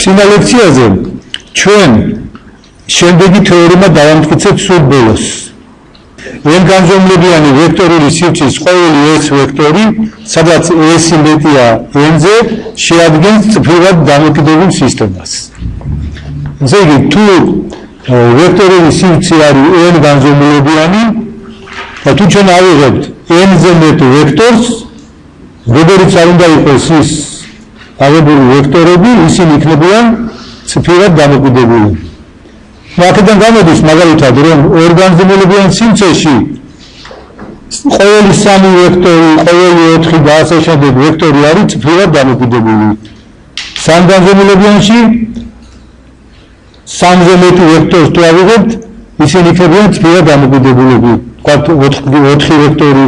წინა ლექციაზე ჩვენ შემდეგი თეორემა დავამტკიცებთ სულ ბოლოს. n განზომილებიანი ვექტორული სივრცის ყოველი s ვექტორი, სადაც s მეტია n-ზე, შეადგენს წრფივად დამოკიდებულ სისტემას. ესე იგი, თუ ვექტორული სივრცე არის n განზომილებიანი და თუ ჩვენ ავიღებთ n-ზე მეტ ვექტორს, როგორიც არ უნდა იყოს ის აღებული ვექტორები, ისინი იქნებიან წრფივად დამოკიდებული. აქედან გამოდის მაგალითად, რომ ორ განზომილებიან სივრცეში ყოველი 3 ვექტორი, ყოველი 4 და ასე შემდეგ ვექტორი არის წრფივად დამოკიდებული. 3 განზომილებიანში 3-ზე მეტი ვექტორს თუ ავიღებთ, ისინი იქნებიან წრფივად დამოკიდებულები. ვთქვათ 4 ვექტორი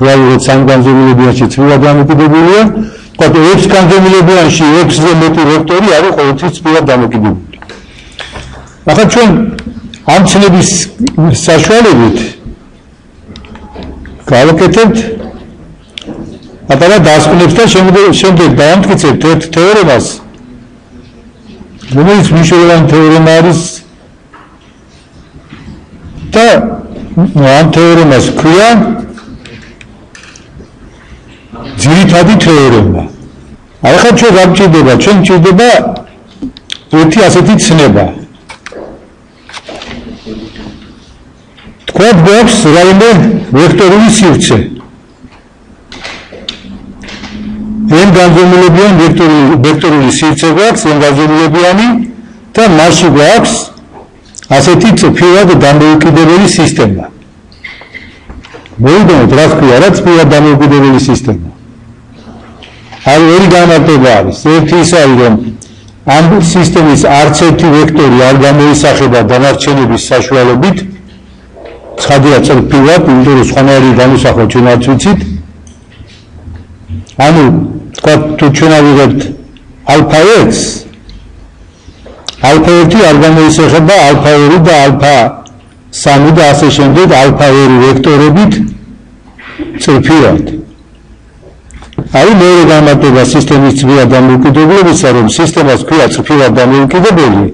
ვავიღოთ 3 განზომილებიანში წრფივად დამოკიდებულია, ვთქვათ 6 განზომილებიანში 6-ზე მეტი ვექტორი არის ყოველთვის წრფივად დამოკიდებული. ახლა ჩვენ ამ ცნების საშუალებით გავაკეთებთ პატარა დასკვნებს და შემდეგ დავამტკიცებთ ერთ თეორემას, რომელიც მნიშვნელოვანი თეორემა არის და ამ თეორემას ქვია ძირითადი თეორემა. ახლა ჩვენ რა გვჭირდება? ჩვენ გვჭირდება ერთი ასეთი ცნება. თქვათ გვაქვს რაიმე ვექტორული სივრცე. n განზომილებიანი ვექტორული სივრცე გვაქვს, n განზომილებიანი და მასში გვაქვს ასეთი წრფივად დამოუკიდებელი სისტემა. მოიგონოთ რა ქვია, რა წრფივად დამოუკიდებელი სისტემა. არის ორი განმარტება არის. ერთი ის არის, რომ ამ სისტემის არც ერთი ვექტორი არ გამოისახება დანარჩენების საშუალებით. ცხადია წრფივად, იმიტომ რომ სხვანაირი განუსახვა ჩვენ არც ვიცით. ანუ თქვათ თუ ჩვენ ავიღებთ α1, α1 არ გამოისახება α2 და α3 და ასე შემდეგ α2 ვექტორებით წრფივად. არის მეორე განმარტება სისტემის წრფივად დამოუკიდებლობისა, რომ სისტემას ქვია წრფივად დამოუკიდებელი,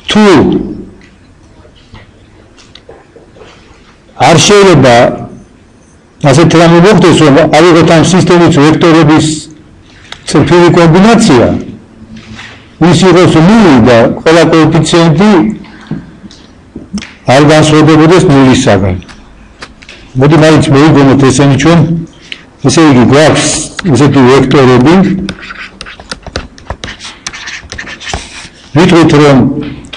თუ არ შეიძლება ასეთ რამე მოხდეს, რომ ავიღოთ ამ სისტემის ვექტორების წრფივი კომბინაცია, ის იყოს ნული და ყველა კოეფიციენტი არ განსხვავდებოდეს ნულისაგან. მოდი მაინც მოიგონოთ ესენი ჩვენ, ესე იგი გვაქვს ესეთი ვექტორები, ვიტყვით რომ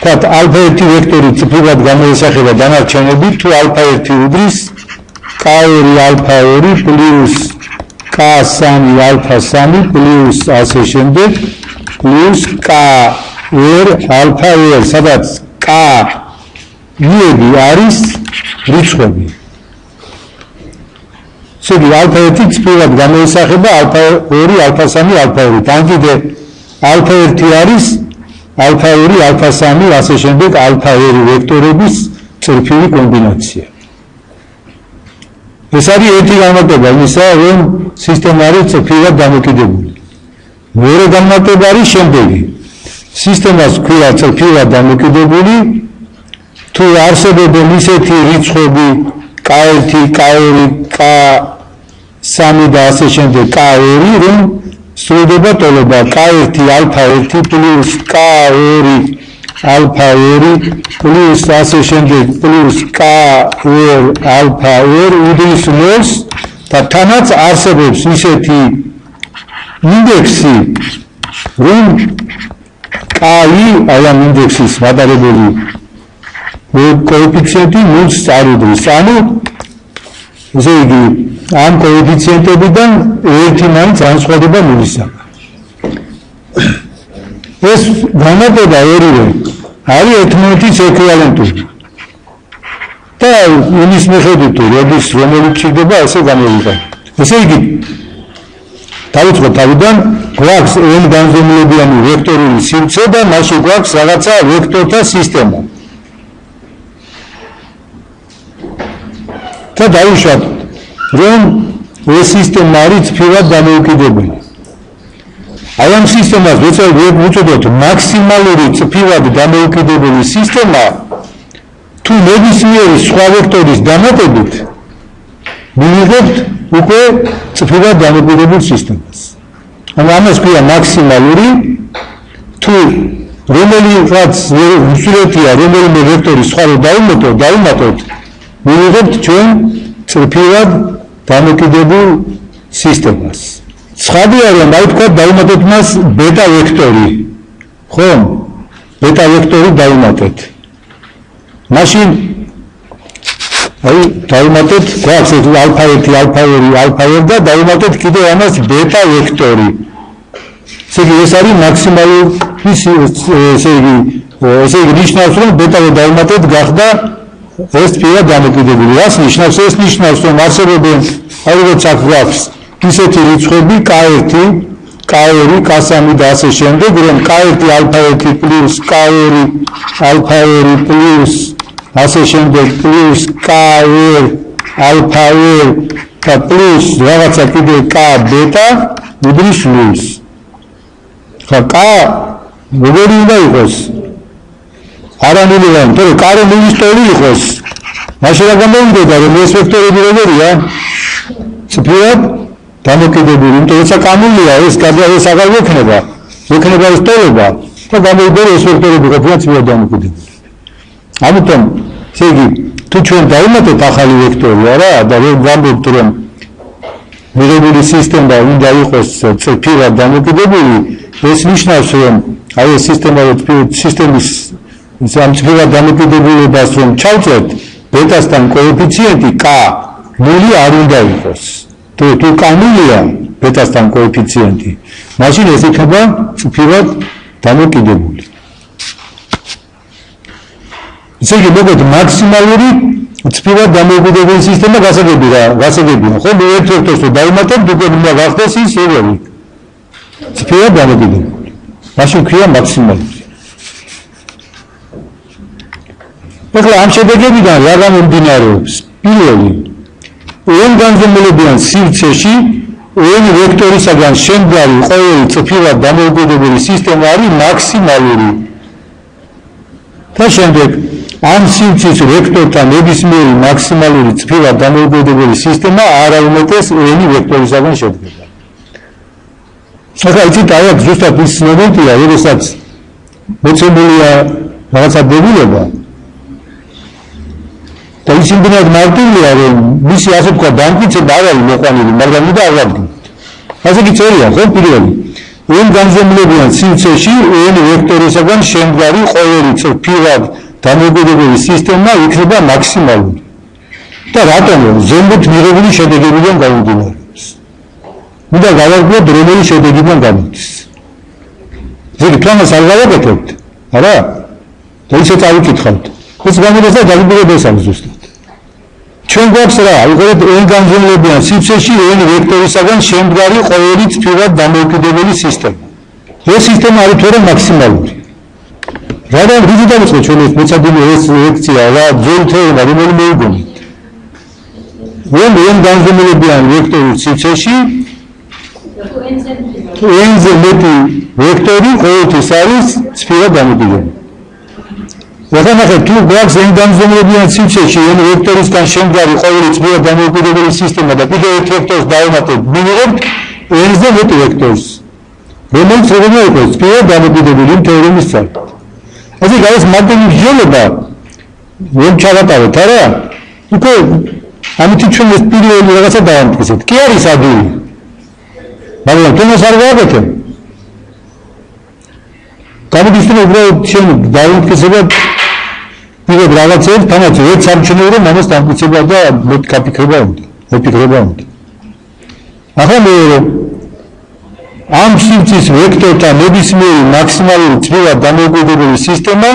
თქვათ α1 ვექტორი წრფივად გამოისახება დანარჩენებით, თუ α1 უდრის k2 α2 პლუს k3 α3 პლუს ასე შემდეგ პლუს k2 α2, სადაც k-ები არის რიცხვები. შედი α1 წრფივად გამოისახება α2 α3 α2. თან კიდე α1 არის α2 α3 ასე შემდეგ α2 ვექტორების წრფივი კომბინაცია. ეს არის ერთი განმარტება იმისა, რომ სისტემა არის წრფივად დამოკიდებული. მეორე განმარტება არის შემდეგი. სისტემას ქვია წრფივად დამოკიდებული, თუ არსებობენ ისეთი რიცხვები k1, k2, k3 და ასე შემდეგ k2, რომ სრულდება ტოლობა k1 α1 პლუს k2 α2 პლუს ასე შემდეგ პლუს k2 α2 უდრის ნულს და თანაც არსებობს ისეთი ინდექსი, რომ k-ი აი ამ ინდექსის მატარებელი კოეფიციენტი ნულს არ უდრის. ანუ ესე იგი ამ კოეფიციენტებიდან ერთი მაინც განსხვავდება ნულისაგან. ეს განმარტება ორივე არის ერთმანეთის ეკვივალენტური. და იმის მიხედვით თუ როდის რომელიც ჭირდება, ესე გამოვიყენოთ. ესე იგი დავიწყოთ თავიდან, გვაქვს n განზომილებიანი ვექტორული სივრცე და მასში გვაქვს რაღაცა ვექტორთა სისტემა. და დავუშვათ, რომ ეს სისტემა არის წრფივად დამოუკიდებელი. აი ამ სისტემას ვუწოდოთ მაქსიმალური წფივად დამოუკიდებელი სისტემა თუ ნებისმიერი სხვა ვექტორის დამატებით მივიღებთ უკვე წფივად დამოუკიდებელ სისტემას. ამას ქვია მაქსიმალური თუ რომელიღაც უსულეთია რომელიმე ვექტორის სხვა დავუმატოთ მივიღებთ ჩვენ წფივად დამოუკიდებელ სისტემას. ცხადია რომ აი თქვა დავუმატეთ მას ბეტა ვექტორი. ხო? ბეტა ვექტორი დავუმატეთ. მაშინ აი დავუმატეთ გვაქვს ალფა 1, ალფა 2, ალფა 2 და დავუმატეთ კიდევ ამას ბეტა ვექტორი. ეს არის მაქსიმალური ესე იგი ნიშნავს რომ ბეტა დავუმატეთ გახდა ეს წფივად დამოუკიდებელი. რას ნიშნავს? ეს ნიშნავს რომ არსებობენ აი როგორც აქ გვაქვს ისეთი რიცხვები K1, K2, K3 და ასე შემდეგ, რომ K1 ალფა 1 პლუს K2 ალფა 2 პლუს ასე შემდეგ პლუს K2 ალფა 2 და პლუს რაღაცა კიდე K ბეტა უდრის ნულს. ხა K როგორი უნდა იყოს? არანული რა, თორე K ნულის ტოლი იყოს. მაშინ რა გამოვიდა რომ ეს ვექტორები როგორია? წფივად დამოუკიდებელი, იმიტომ რომ საკამულია ეს აღარ ექნება ეს ტოლობა და გამოვიდა ეს ვექტორები ყოფილან წფივად დამოუკიდებელი. ამიტომ ესე იგი თუ ჩვენ დავუმატეთ ახალი ვექტორი არა და ვამბობთ რომ მიღებული სისტემა უნდა იყოს წფივად დამოუკიდებელი, ეს ნიშნავს რომ აი ეს სისტემის ამ წფივად დამოუკიდებლობას რომ ჩავწერთ ბეტასთან კოეფიციენტი K ნული არ უნდა იყოს. თუ კანულია ბეტასთან კოეფიციენტი, მაშინ ეს იქნება წფივად დამოუკიდებელი. ესე იგი მოგეთ მაქსიმალური წფივად დამოუკიდებელი სისტემა გასაგებია, ხო? ერთ ვექტორს თუ დავუმატებთ, უკვე უნდა გახდეს ის როგორი? წფივად დამოუკიდებელი. მაშინ ქვია მაქსიმალური. ეხლა ამ შედეგებიდან რა გამომდინარეობს? პირველი n განზომილებიან სივრცეში n ვექტორისაგან შემდგარი ყოველი წფივად დამოუკიდებელი სისტემა არის მაქსიმალური. და შემდეგ ამ სივრცის ვექტორთან ნებისმიერი მაქსიმალური წფივად დამოუკიდებელი სისტემა არაუმეტეს n ვექტორისაგან შედგება. ახლა იცით აი აქ ზუსტად ის მომენტია, როდესაც მოცემულია რაღაცა დებულება და ის იმდენად მარტივია რომ მისი ასე თქვა დამტკიცება არ არის მოყვანილი, მაგრამ უნდა ავადგინოთ. ასე კი წერია ხო პირველი n განზომილებიან სივრცეში n ვექტორისაგან შემდგარი ყოველი წფივად დამოუკიდებელი სისტემა იქნება მაქსიმალური. და რატომ? ზემოთ მიღებული შედეგებიდან გამომდინარეობს. უნდა გავარკვიოთ რომელი შედეგიდან გამოდის. ესე იგი თამას არ გავაკეთებთ, არა? და ისე წავიკითხავთ. ეს გამოდის და დაგიბირებს ამ ზუსტად. ჩვენ გვაქვს რა, უყურეთ n განზომილებიან სივრცეში n ვექტორისაგან შემდგარი ყოველი წფივად დამოუკიდებელი სისტემა. ეს სისტემა არის თორე მაქსიმალური. რადგან რითი დავიწყე ჩვენ ეს მოწადილი ეს ლექცია რა ძველი თეორია რომელი მეუბნით. n განზომილებიან ვექტორის სივრცეში n-ზე მეტი ვექტორი ყოველთვის არის წფივად დამოუკიდებელი. ახლა ნახეთ თუ გვაქვს n განზომილებიან სივრცეში n ვექტორისგან შემდგარი ყოველი წფივად დამოუკიდებელი სისტემა და კიდევ ერთ ვექტორს დავუმატებთ, მივიღებთ n-ზე მეტი ვექტორს, რომელიც როგორ იყოს წფივად დამოუკიდებელი თეორემის სახით. ასე გაის მარტივი მსჯელობა რომ ჩავატაროთ არა? უკვე ამით ჩვენ ეს პირველი რაღაცა დავამტკიცეთ. კი არის ადვილი. მაგრამ თუნდაც არ გავაკეთებ. გამოდის რომ უბრალოდ ჩვენ დავამტკიცებთ პირველ რაღაცებს, თამაც ერთ სამჩნევ რომ ამას დამტკიცება და მოფიქრება უნდა. ახლა მე ამ სივრცის ვექტორთა ნებისმიერი მაქსიმალური წფივად დამოუკიდებელი სისტემა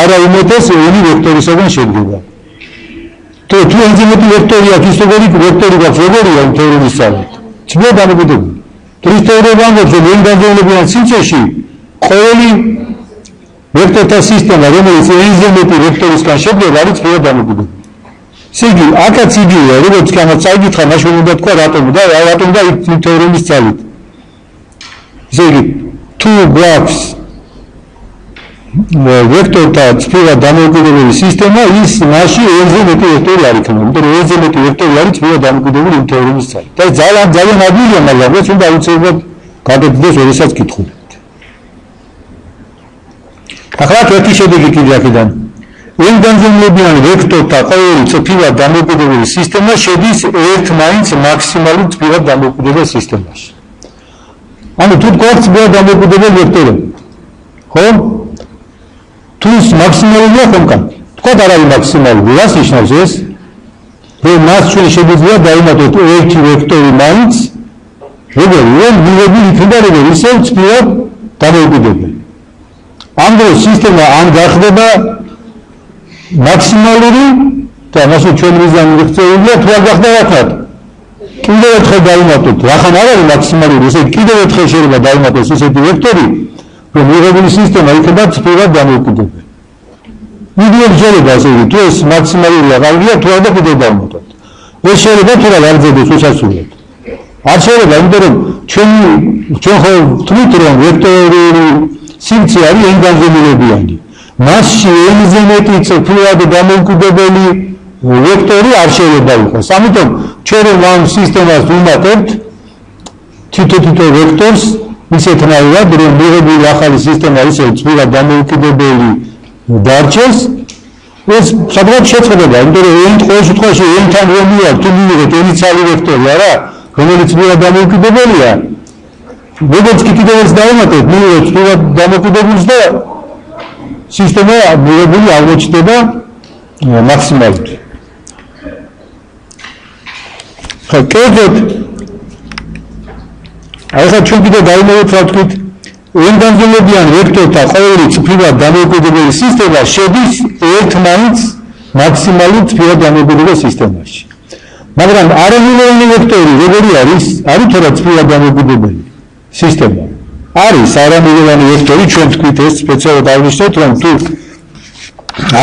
არაუმეტეს n ვექტორისაგან შედგება. თუ n-ზე მეტი ვექტორი აქვს, ის როგორი ვექტორი გვაქვს, როგორია ამ თეორიის სახით? წფივად დამოუკიდებელი. ის თეორია ამბობს, რომ n განზომილებიან სივრცეში ყოველი ვექტორთა სისტემა, რომელიც n-ზე მეტი ვექტორისგან შედგება, არის წფივად დამოუკიდებელი. ესე იგი, აქაც იგივეა, როგორც კანაც წაიკითხა, მაშინ უნდა თქვა რატომ და იქ თეორიის ძალით. ესე იგი თუ გვაქვს ვექტორთა წრფივად დამოუკიდებელი სისტემა, ის მასში n-ზე მეტი ვექტორი არ იქნება, იმიტომ რომ n-ზე მეტი ვექტორი არის წრფივად დამოუკიდებელი იმ თეორემის ცალი. და ძალიან ადვილია, მაგრამ ეს უნდა აუცილებლად გადაგდეს, როდესაც გითხულობთ. ახლა ერთი შედეგი კიდე აქედან. n-განზომილებიანი ვექტორთა ყოველი წრფივად დამოუკიდებელი სისტემა შედის ერთმანც მაქსიმალურ წრფივად დამოუკიდებელ სისტემაში. ანუ თუ გვაქვს წრფივად დამოუკიდებელი ვექტორები, ხო? თუ ის მაქსიმალურია ხომ? თქვა არ არის მაქსიმალური, რას ნიშნავს ეს? რომ მას ჩვენ შეგვიძლია დაიმატოთ ერთი ვექტორი მაინც, როგორი მიღებული იქნება როგორი ისევ წრფივად დამოუკიდებელი. ამ დროს სისტემა ან გახდება მაქსიმალური და მასო ჩვენ მიზანი მიღწეულია თუ არ გახდა რა თქმა უნდა. კიდევ ერთხელ დაიმატოთ, რახან არ არის მაქსიმალური, ესე კიდევ ერთხელ შეიძლება დაიმატოს ესეთი ვექტორი, რომ მიღებული სისტემა იქნება წრფივად დამოუკიდებელი. მიდიერ შეიძლება ასე თუ ეს მაქსიმალურია გავიგია თუ არა და კიდევ დავიმატოთ. ეს შეიძლება თუ რა გაგზავნოს უსასრულოდ. არ შეიძლება, იმიტომ რომ ჩვენ ხო ვთვლით რომ ვექტორული სივრცე არის n-განზომილებიანი. მასში n-ზე მეტი წრფივად დამოუკიდებელი ვექტორი არ შეიძლება იყოს. ამიტომ ჩვენ რომ ამ სისტემას ვუმატებთ თითო ვექტორს ისეთნაირად, რომ მიღებული ახალი სისტემა ისე წრფივად დამოუკიდებელი დარჩეს, ეს სადღაც შეწყვეტება, იმიტომ რომ ყოველ შემთხვევაში n-თან რომ მიაქვს, თუ მივიღეთ n ცალი ვექტორი, არა, რომელიც წრფივად დამოუკიდებელია, როგორც კი კიდევ ერთ დავუმატებთ, მივიღეთ წრფივად დამოუკიდებელს და სისტემა მიღებული აღმოჩნდება მაქსიმალურად. ხო, კერძოდ ახლა ჩვენ კიდევ დავუმატებთ, რა ვთქვით, n-განზომილებიანი ვექტორთა ყოველი წრფივად დამოუკიდებელი სისტემა შედის ერთმანც მაქსიმალურ წრფივად დამოუკიდებელ სისტემაში. მაგრამ არამილოვანი ვექტორი როგორი არის? არის თორე წრფივად დამოუკიდებელი სისტემა. არის არამილოვანი ვექტორი, ჩვენ თქვით ეს სპეციალურად აღნიშნეთ, რომ თუ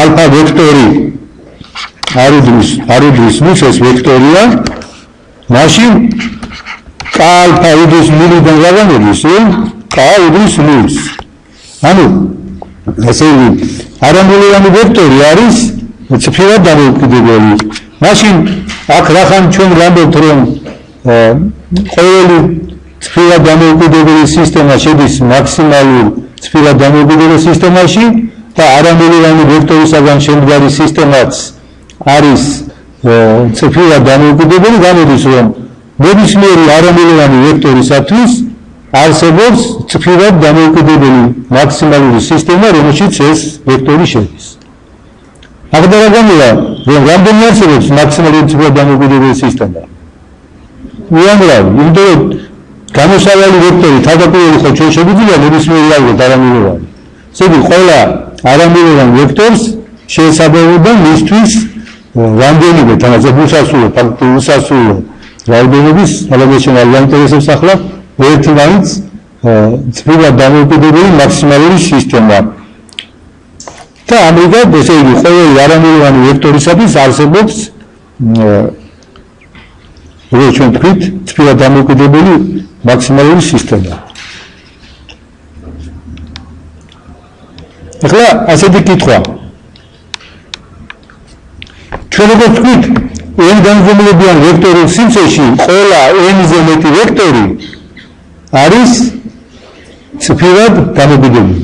ალფა ვექტორი არ უდრის ნულს, ეს ვექტორია, მაშინ k ალფა უდრის ნულიდან რა გამოდის? k უდრის ნულს. ანუ ესე იგი არამილოვანი ვექტორი არის წრფივად დამოუკიდებელი. მაშინ აქ რახან ჩვენ ვამბობთ რომ ყოველი წრფივად დამოუკიდებელი სისტემა შედის მაქსიმალურ წრფივად დამოუკიდებელ სისტემაში და არამილოვანი ვექტორისაგან შემდგარი სისტემაც არის წრფივად დამოუკიდებელი, გამოდის რომ ნებისმიერი არამილოვანი ვექტორისათვის არსებობს წრფივად დამოუკიდებელი მაქსიმალური სისტემა, რომელშიც ეს ვექტორი შედის. აღდგენილია, რომ რამდენი არსებობს მაქსიმალური წრფივად დამოუკიდებელი სისტემა? უამრავი, იმიტომ რომ გამოსავალი ვექტორი თავდაპირველი ხო ჩვენ შეგვიძლია ნებისმიერი ავიღოთ არამილოვანი. ესე იგი, ყველა არამილოვან ვექტორს შეესაბამება მისთვის რამდენიმე თანაც უსასრულო, ფაქტობრივ უსასრულო რაოდენობის, ალბათ ჩვენ არ გვაინტერესებს ახლა ერთი მაინც წრფივად დამოუკიდებელი მაქსიმალური სისტემა. და ამრიგად, ესე იგი, ყოველი არამილოვანი ვექტორისათვის არსებობს როგორც ჩვენ თქვით, წრფივად დამოუკიდებელი მაქსიმალური სისტემა. ახლა ასეთი კითხვა. ჩვენ როგორც თქვით, n-განზომილებიან ვექტორულ სივრცეში ყველა n-ზე მეტი ვექტორი არის წრფივად დამოუკიდებელი.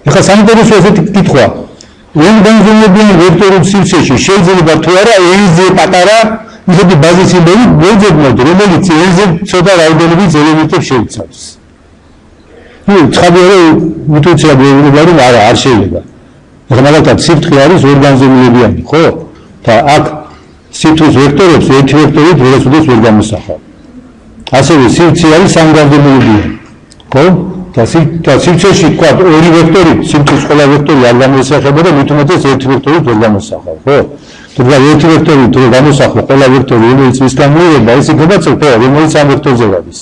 ახლა სამყაროს ესეთი კითხვა. n-განზომილებიან ვექტორულ სივრცეში შეიძლება თუ არა n-ზე პატარა ისეთი ბაზისები მოძებნოთ, რომელიც n-ზე ცოტა რაოდენობით ელემენტებს შეიცავს. ცხადია, რომ ინტუიცია გვეუბნება, რომ არა, არ შეიძლება. ახლა მაგალითად სიფრთხილე არის ორგანზომილებიანი, ხო? და აქ სიფრთხილის ვექტორებს ერთი ვექტორი დღესდღეობით ვერ გამოსახავ. ასევე სივრცე არის სამგანზომილებიანი, ხო? და სივრცეში თქვა ორი ვექტორი, სივრცის ყველა ვექტორი არ გამოსახება და მით უმეტეს ერთი ვექტორი ვერ გამოსახავ, ხო? თუმცა ერთი ვექტორი თუ გამოსახო, ყველა ვექტორი რომელიც ის გამოირება, ის იქნება წრფეა, რომელიც ამ ვექტორზე გადის.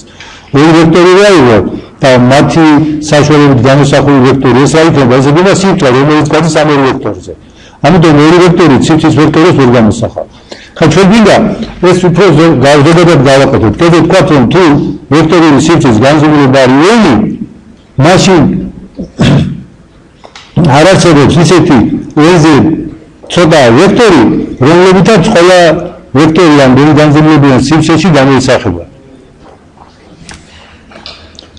ორი ვექტორი რა იყო? და მათი საშუალებით გამოსახული ვექტორი ეს რა იქნება? ეს იქნება სივრცე, რომელიც გადის ამ ორი ვექტორზე. ამიტომ ორი ვექტორი სივრცის ვექტორებს ვერ გამოსახავ. ხა ჩვენ გვინდა ეს უფრო ზოგადად გავაკეთოთ. კიდევ თქვათ რომ თუ ვექტორული სივრცის განზომილება არის ელი, მაშინ არ არსებობს ისეთი ელზე ცოტა ვექტორი, რომლებითაც ყველა ვექტორი ან განზომილებიან სივრცეში გამოისახება.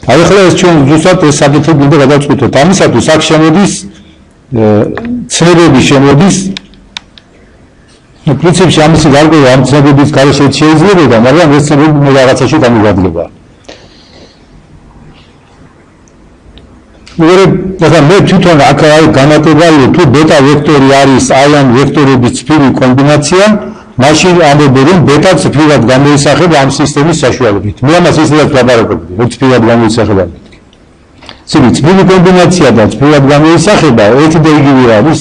აი ახლა ეს ჩვენ ზუსტად ეს საკითხი გვინდა გადავწყვიტოთ. ამისათვის აქ შემოდის ცნებები შემოდის. პრინციპში ამისი გარკვევა ამ ცნებების გარეშე შეიძლებოდა, მაგრამ ეს ცნებები რაღაცაში გამოგვადგება. ახლა მე თვითონ აქ განმარტებაა თუ ბეტა ვექტორი არის აი ამ ვექტორების ციფრი კომბინაცია, მაშინ ამბობენ რომ ბეტა ციფრად გამოისახება ამ სისტემის საშუალებით. მე ამას ისედაც ლაპარაკობდი, რომ ციფრად გამოისახება. ციფრი კომბინაცია და ციფრად გამოისახება ერთი და იგივე არის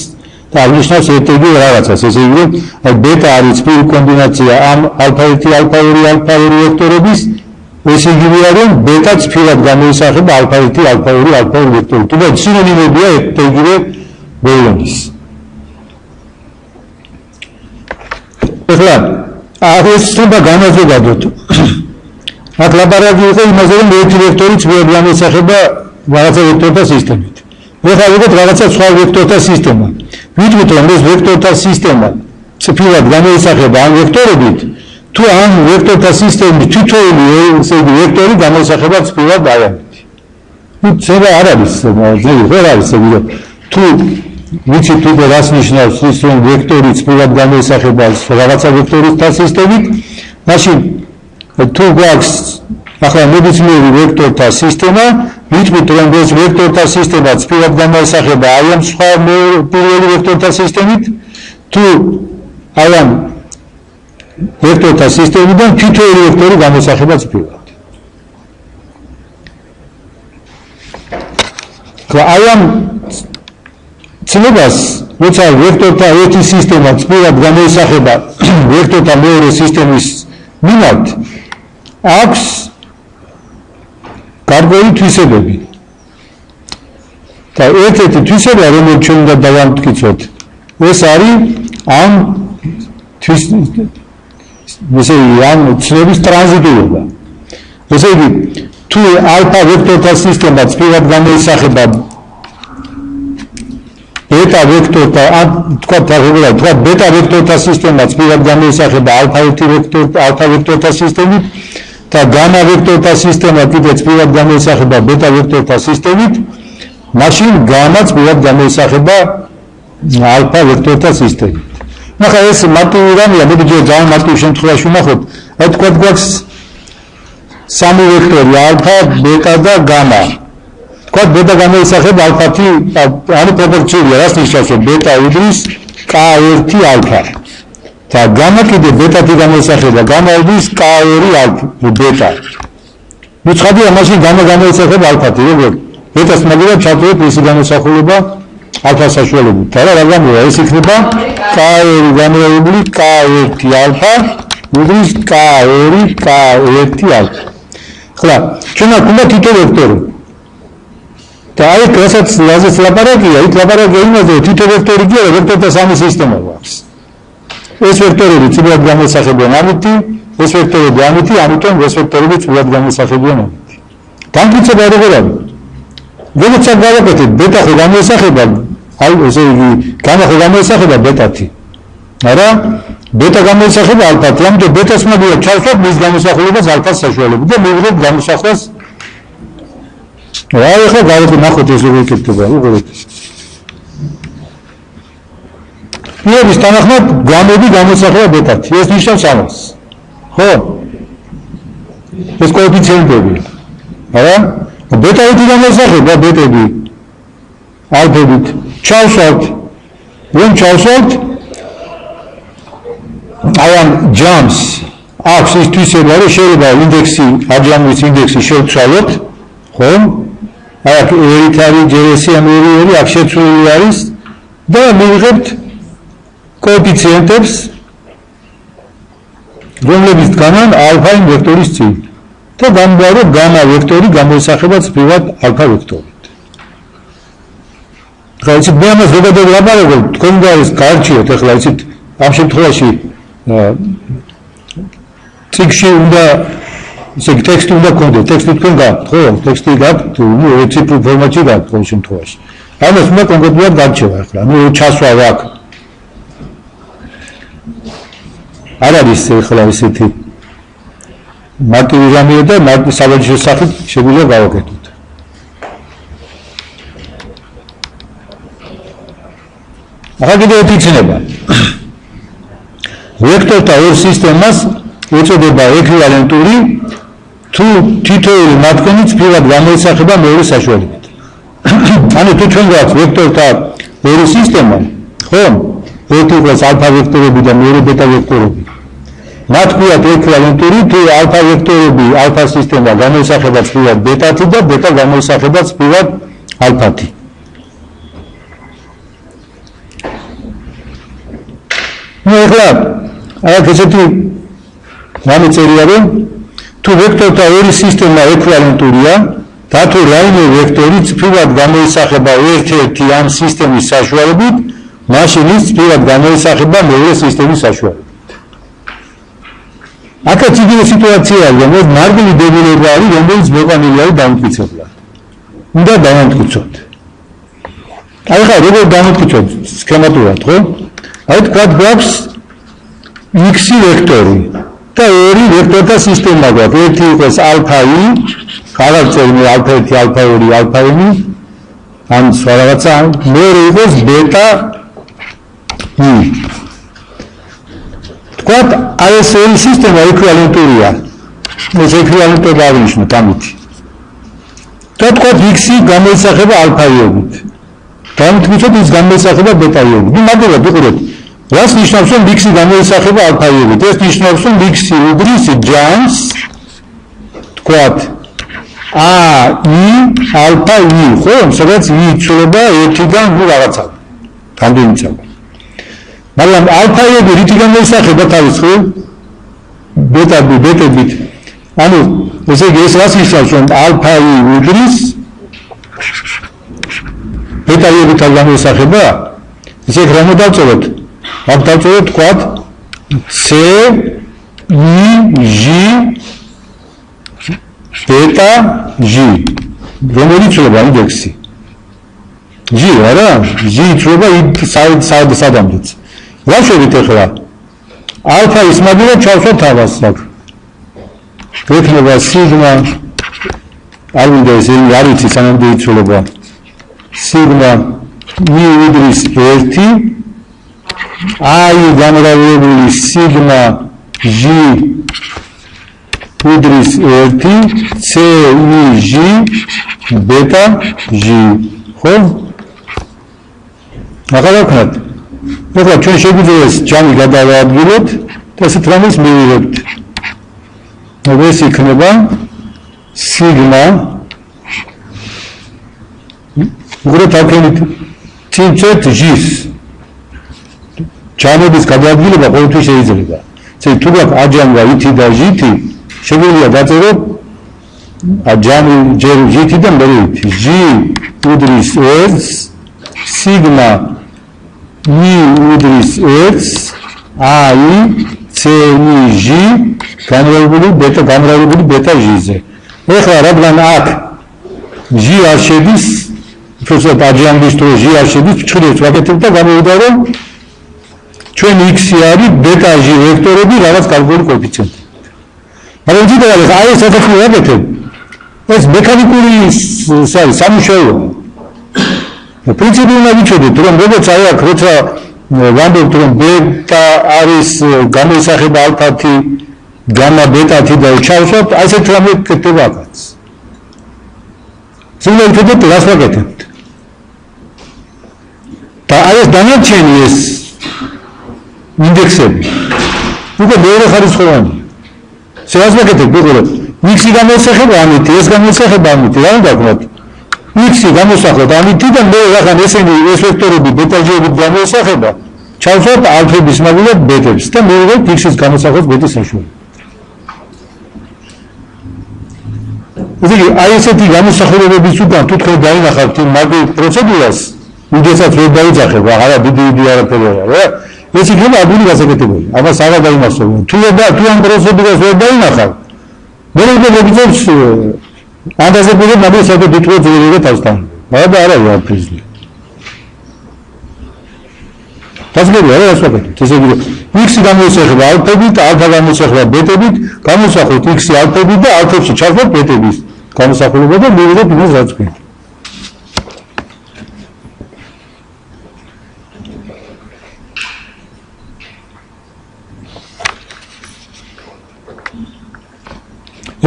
და აღნიშნავს ერთ იგივე რაღაცას, ესე იგი რომ აი ბეტა არის ციფრი კომბინაცია ამ ალფა-1, ალფა-2, ალფა-2 ვექტორების, ესე იგივეა რომ ბეტა ციფრად გამოისახება ალფა-1, ალფა-2, ალფა-2 ვექტორი. თუმცა სინონიმებია ერთ და იგივე ბოლონის. ახლა ეს ცნება განაზოგადოთ. აქ ლაპარაკი იყო იმაზე, რომ ერთი ვექტორი ციფრად გამოისახება რაღაცა ვექტორთა სისტემით. ახლა ვიღოთ რაღაცა სხვა ვექტორთა სისტემა. ვიტყვით რომ ეს ვექტორთა სისტემა ციფრად გამოისახება ამ ვექტორებით, თუ ამ ვექტორთა სისტემის თითოეული ესე იგი ვექტორი გამოისახება ციფრად აიამით. ნუ ცება არ არის, ვერ არის ესე იგი თუ ვიცით თუ რას ნიშნავს ის რომ ვექტორი ციფრად გამოისახება რაღაცა ვექტორთა სისტემით, მაშინ თუ გვაქვს ახლა ნებისმიერი ვექტორთა სისტემა, ვიტყვით რომ ეს ვექტორთა სისტემა ციფრად გამოისახება აი ამ სხვა პირველი ვექტორთა სისტემით, თუ აი ამ ვექტორთა სისტემიდან თითოეული ვექტორი გამოისახება ციფრად. აი ამ ცნებას, როცა ვექტორთა ერთი სისტემა ციფრად გამოისახება ვექტორთა მეორე სისტემის მიმართ, აქვს გარკვეული თვისებები. და ერთ-ერთი თვისება, რომელიც ჩვენ უნდა დავამტკიცოთ, ეს არის ამ ამ ცნების ტრანზიტულობა. ესე იგი, თუ ალფა ვექტორთა სისტემა ციფრად გამოისახება ბეტა ვექტორთა, თქვა ბეტა ვექტორთა სისტემა ციფრად გამოისახება ალფა ვექტორთა სისტემით და გამა ვექტორთა სისტემა კიდე ციფრად გამოისახება ბეტა ვექტორთა სისტემით, მაშინ გამა ციფრად გამოისახება ალფა ვექტორთა სისტემით. ახლა ეს მარტივი რამეა, მოდი ძალიან მარტივ შემთხვევაში ვნახოთ. აი თქვა გვაქვს სამი ვექტორი ალფა, ბეტა და გამა. თქვა ბეტა გამოისახება ალფათი, არის პროპორციულია, რას ნიშნავს რომ ბეტა უდრის k1 ალფა. და გამა კიდე ბეტათი გამოისახება, გამა უდრის k2 ალფა ბეტა. ნუ ცხადია, მაშინ გამა გამოისახება ალფათი, როგორ? ბეტას მაგალითად ჩავწერეთ ისი გამოსახულება ალფას საშუალებით. და რა გამოვა? ეს იქნება k2 გამოებული k1 ალფა უდრის k2 k1 ალფა. ხლა, ჩვენ აქ უნდა თითო ვექტორი. და აი რასაც ლაზეს ლაპარაკია, იქ ლაპარაკია იმაზე, რომ თითო ვექტორი კი არა, ვექტორთა სამი სისტემა გვაქვს. ეს ვექტორები ციფრად გამოისახებიან ამითი, ეს ვექტორები ამითი, ამიტომ ეს ვექტორები ციფრად გამოისახებიან ამითი. განმტკიცება როგორ არის? როდესაც გავაკეთებ ბეტა ხო გამოისახება, აი ესე იგი, გამა ხო გამოისახება ბეტათი. არა? ბეტა გამოისახება ალფათი, ამიტომ ბეტას მაგალითად ჩავსვათ მის გამოსახულებას ალფას საშუალებით და მივიღებ გამოსახლას. აი ახლა გავაკეთოთ ეს როგორ იქნება, უყურეთ. ნების თანახმად გამები გამოსახება ბეტათი. ეს ნიშნავს ამას. ხო? ეს კოეფიციენტები. არა? ბეტა-1 გამოსახება ბეტები ალფებით. ჩავსვათ. რომ ჩავსვათ აი ამ ჯამს აქვს ის თვისება, რომ შეიძლება ინდექსი, აჯამის ინდექსი შევცვალოთ, ხო? აი აქ ერით არის, ჯერ ესე ამ ერი აქ შეცვლილი არის და მივიღებთ კოეფიციენტებს, რომლებიც დგანან ალფა იმ ვექტორის წინ. და გამოვა, რომ გამა ვექტორი გამოისახება ციფრად ალფა ვექტორით. ხა იცით, მე ამას ზოგადად ვლაპარაკობ, თქვენ უნდა ეს გაარჩიოთ, ახლა იცით, ამ შემთხვევაში წიგში უნდა ისე ტექსტი უნდა გქონდეს, ტექსტი თქვენ გაქვთ, ხო? ტექსტი გაქვთ, ციფრულ ფორმატში გაქვთ ყოველ შემთხვევაში. ამას უნდა კონკრეტულად გარჩევა ახლა, ჩასვა აქ. არ არის ახლა ესეთი მარტივი რამეა და მარტივ საბაჟის სახით შეგვიძლია გავაკეთოთ. ახლა კიდევ ერთი ცნება. ვექტორთა ორ სისტემას ეწოდება ეკვივალენტური თუ თითოეული მათგანი ცვლილად გამოისახება მეორე საშუალებით. ანუ თუ ჩვენ გვაქვს ვექტორთა ორი სისტემა, ხო? ერთი იყოს ალფა ვექტორები და მეორე ბეტა ვექტორები. მათ ქვიათ ეკვივალენტური თუ ალფა ვექტორები, ალფა სისტემა გამოისახება ცვლილად ბეტათი და ბეტა გამოისახება ცვლილად ალფათი. ახლა აქ ესეთი გამოწერია რომ თუ ვექტორთა ორი სისტემა ეკვივალენტურია და თუ რაიმე ვექტორი ცვლილად გამოისახება ერთ-ერთი ამ სისტემის საშუალებით, მაშინ ის ცვლილად გამოისახება მეორე სისტემის საშუალებით. აქაც იგივე სიტუაციაა, რომ მარგული დებულება არის, რომელიც მოყვანილი არის დამტკიცებლად. უნდა დავამტკიცოთ. აი ხა როგორ დავამტკიცოთ სქემატურად, ხო? აი თქვათ გვაქვს x ვექტორი და ორი ვექტორთა სისტემა გვაქვს. ერთი იყოს ალფა i, ხარაგწერი ალფა 1, ალფა 2, ალფა n, ან სხვა რაღაცა, მეორე იყოს ბეტა i. თქვათ აი ეს ორი სისტემა ეკვივალენტურია. ეს ეკვივალენტობა აღნიშნოთ ამით. და თქვათ x-ი გამოისახება ალფა i-ობით. დავამტკიცოთ ის გამოისახება ბეტა i-ობით. მაგალითად ვიყუროთ რას ნიშნავს რომ x-ი გამოისახება ალფა i-ობით? ეს ნიშნავს რომ x-ი უდრის ჯანს თქვათ a i ალფა i, ხო? სადაც i იცვლება 1-დან რაღაცა. გამდენიცა. მაგრამ ალფა i-ები რითი გამოისახება თავისხრივ? ბეტებით. ანუ ესე იგი ეს რას ნიშნავს რომ ალფა i უდრის ბეტა i-ებით გამოისახება? ესე იგი რა მოდავწეროთ? აქ დავწეროთ თქვათ c i j ბეტა j. რომელი იცვლება ინდექსი? j არა? j იცვლება სადამდეც. რა შევით ახლა? ალფა ის მაგივრად ჩავსვათ თავას აქ. გვექნება სიგმა არ უნდა ეს არ იცი სანამდე იცვლება. სიგმა i უდრის 1 აი გამრავლებული სიგმა j უდრის 1 c i j ბეტა j, ხო? მაგალითად ახლა ჩვენ შეგვიძლია ეს ჯამი გადავაადგილოთ და ესეთ რამეს მივიღებთ. ეს იქნება სიგმა უბრალოდ აქეთ ცინცეთ j-ს ჯამების გადაადგილება ყოველთვის შეიძლება. ესე თუ გაქვს აჯამი i-თი და j-თი, შეგვიძლია დაწეროთ აჯამი ჯერ j-თი და მე i-თი. j უდრის 1 სიგმა i უდრის 1 i c i j გამრავლებული ბეტა j-ზე. ეხლა რადგან აქ j არ შედის, უბრალოდ აჯამის თუ j არ შედის, ჩრდილს ვაკეთებ და გამოვიდა რომ ჩვენ x-ი არის ბეტა j ვექტორები რაღაც კარგული კოეფიციენტი. მაგრამ თვითონ აი ეს საკითხი ვაკეთებ. ეს მექანიკური სამუშაოა. პრინციპი უნდა ვიცოდეთ რომ როგორც აი აქ როცა ვამბობთ რომ ბეტა არის გამოისახება ალფათი, გამა ბეტათი და ჩავსვათ, აი ესეთ რამე კეთდება აქაც. სიმართლედ რას ვაკეთებთ? და აი ეს დანარჩენი ეს ინდექსები უკვე მეორე ხარისხოვანი. შეიძლება ვაკეთებ უყურეთ x-ი გამოისახება ამითი, ეს გამოისახება ამითი, რა უნდა ვქნათ? x-ი გამოსახლოთ ამითი და მე რახან ესენი ეს ვექტორები ბეტა j-ებით გამოისახება, ჩავსვათ ალფების მაგალითად ბეტებს და მე ვიღებ x-ის გამოსახოს ბეტის საშუალებით. ესე იგი აი ესეთი გამოსახულებების უკან თუ თქვენ დაინახავთ იმ მაგალ პროცედურას, უდესაც ვერ დაიძახებ, აღარა დიდი არაფერი არა. ეს იქნება ადვილი გასაკეთებელი. ამას აღარ დაიმახსოვრებთ. თუ ამ პროცედურას ვერ დაინახავ, მე მოგიწევს ანდაზებული მაგის საერთოდ თვითონ ძლიერ თავსთან. მაგრამ არა ვაფრიზი. დასგები არა ასვაკეთ. ესე იგი x-ი გამოისახება ალფებით, ალფა გამოისახება ბეტებით, გამოსახოთ x-ი ალფებით და ალფებში ჩავხოთ ბეტების გამოსახულობა და მივიღებთ იმას რაც გვინდა.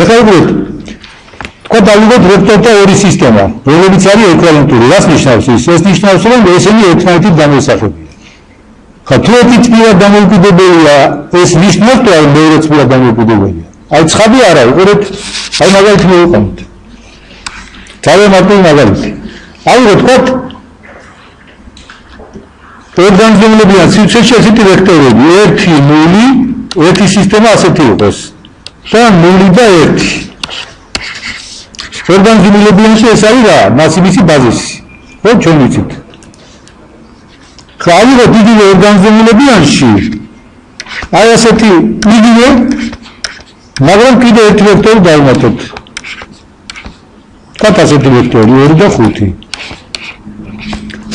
ეხლა თქვა დავიღოთ ვექტორთა ორი სისტემა, რომლებიც არის ეკვივალენტური. რას ნიშნავს ის? ეს ნიშნავს, რომ ესენი ერთმანეთით გამოისახებიან. ხა თუ ერთი წინა დამოუკიდებელია, ეს ნიშნავს, რომ მეორე წინა დამოუკიდებელია. აი ცხადი არა, უყურეთ, აი მაგალითი მოვიყვანოთ. ძალიან მარტივი მაგალითი. აი რა თქვა ორგანიზმებიან სივრცეში ესეთი ვექტორები 1, 0, ერთი სისტემა ასეთი იყოს. და 0 და 1. ორგანიზმებიანში ეს არის რა? მასივისი ბაზისი. ხო, ჩვენ ვიცით. ხა აი რა დიდი ორგანიზმებიანში აი ასეთი იგივე, მაგრამ კიდე ერთი ვექტორი დავუმატოთ. თქვა ასეთი ვექტორი 2 და 5.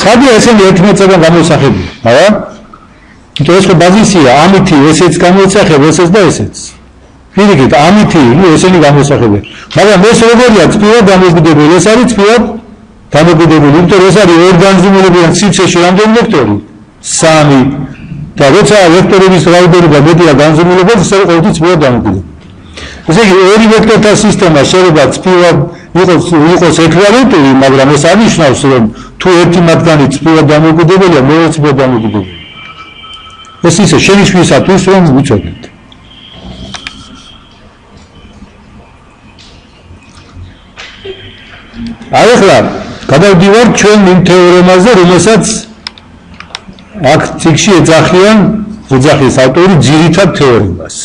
სადი ესენი ერთმანეთთან გამოსახებია, არა? იმიტომ ეს ხო ბაზისია, ამითი ესეც გამოისახება, ესეც და ესეც. პირიქით, ამითი ესენი გამოსახებია. მაგრამ ეს როგორია წვიად დამოკიდებული, ეს არის წვიად დამოკიდებული, იმიტომ რომ ეს არის ორგანიზმებიან სივრცეში რამდენი ვექტორი? 3. და როცა ვექტორების რაოდენობა მეტია განზომილებაზე, ეს არის ყოველთვის წვიად დამოკიდებული. ესე იგი, ორი ვექტორთა სისტემა შეიძლება წვიად იყოს ეკვივალენტური, მაგრამ ეს არ ნიშნავს, რომ თუ ერთი მათგანი წვიად დამოკიდებელია, მეორე წვიად დამოკიდებული. ეს ისე შენიშვნისათვის, რომ ვიცოდეთ. აი ახლა გადავდივართ ჩვენ იმ თეორემაზე, რომელსაც აქ ციკში ეძახის ავტორი ძირითად თეორემას.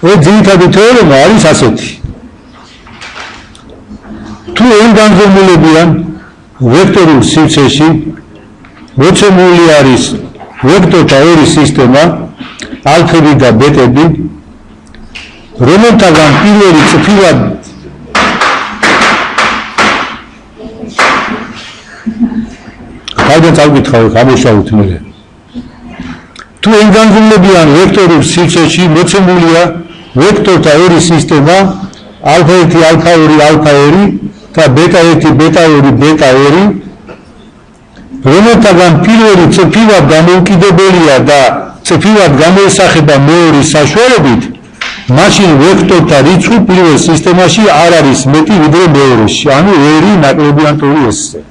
ეს ძირითადი თეორემა არის ასეთი. თუ n განზომილებიან ვექტორულ სივრცეში მოცემული არის ვექტორთა ორი სისტემა, ალფები და ბეტები, რომელთაგან პირველი წრფივად ხალხი წავკითხავ, ამოშავთ მე. თუ n განზომილებიან ვექტორულ სივრცეში მოცემულია ვექტორთა ორი სისტემა, ალფა1, ალფა2, ალფა2 და ბეტა1, ბეტა2, ბეტა2, რომელთაგან პირველი წრფივად დამოუკიდებელია და წრფივად გამოისახება მეორის საშუალებით, მაშინ ვექტორთა რიცხვი პირველ სისტემაში არ არის მეტი ვიდრე მეორეში, ანუ 2 ნაკლებიან 2s-ზე.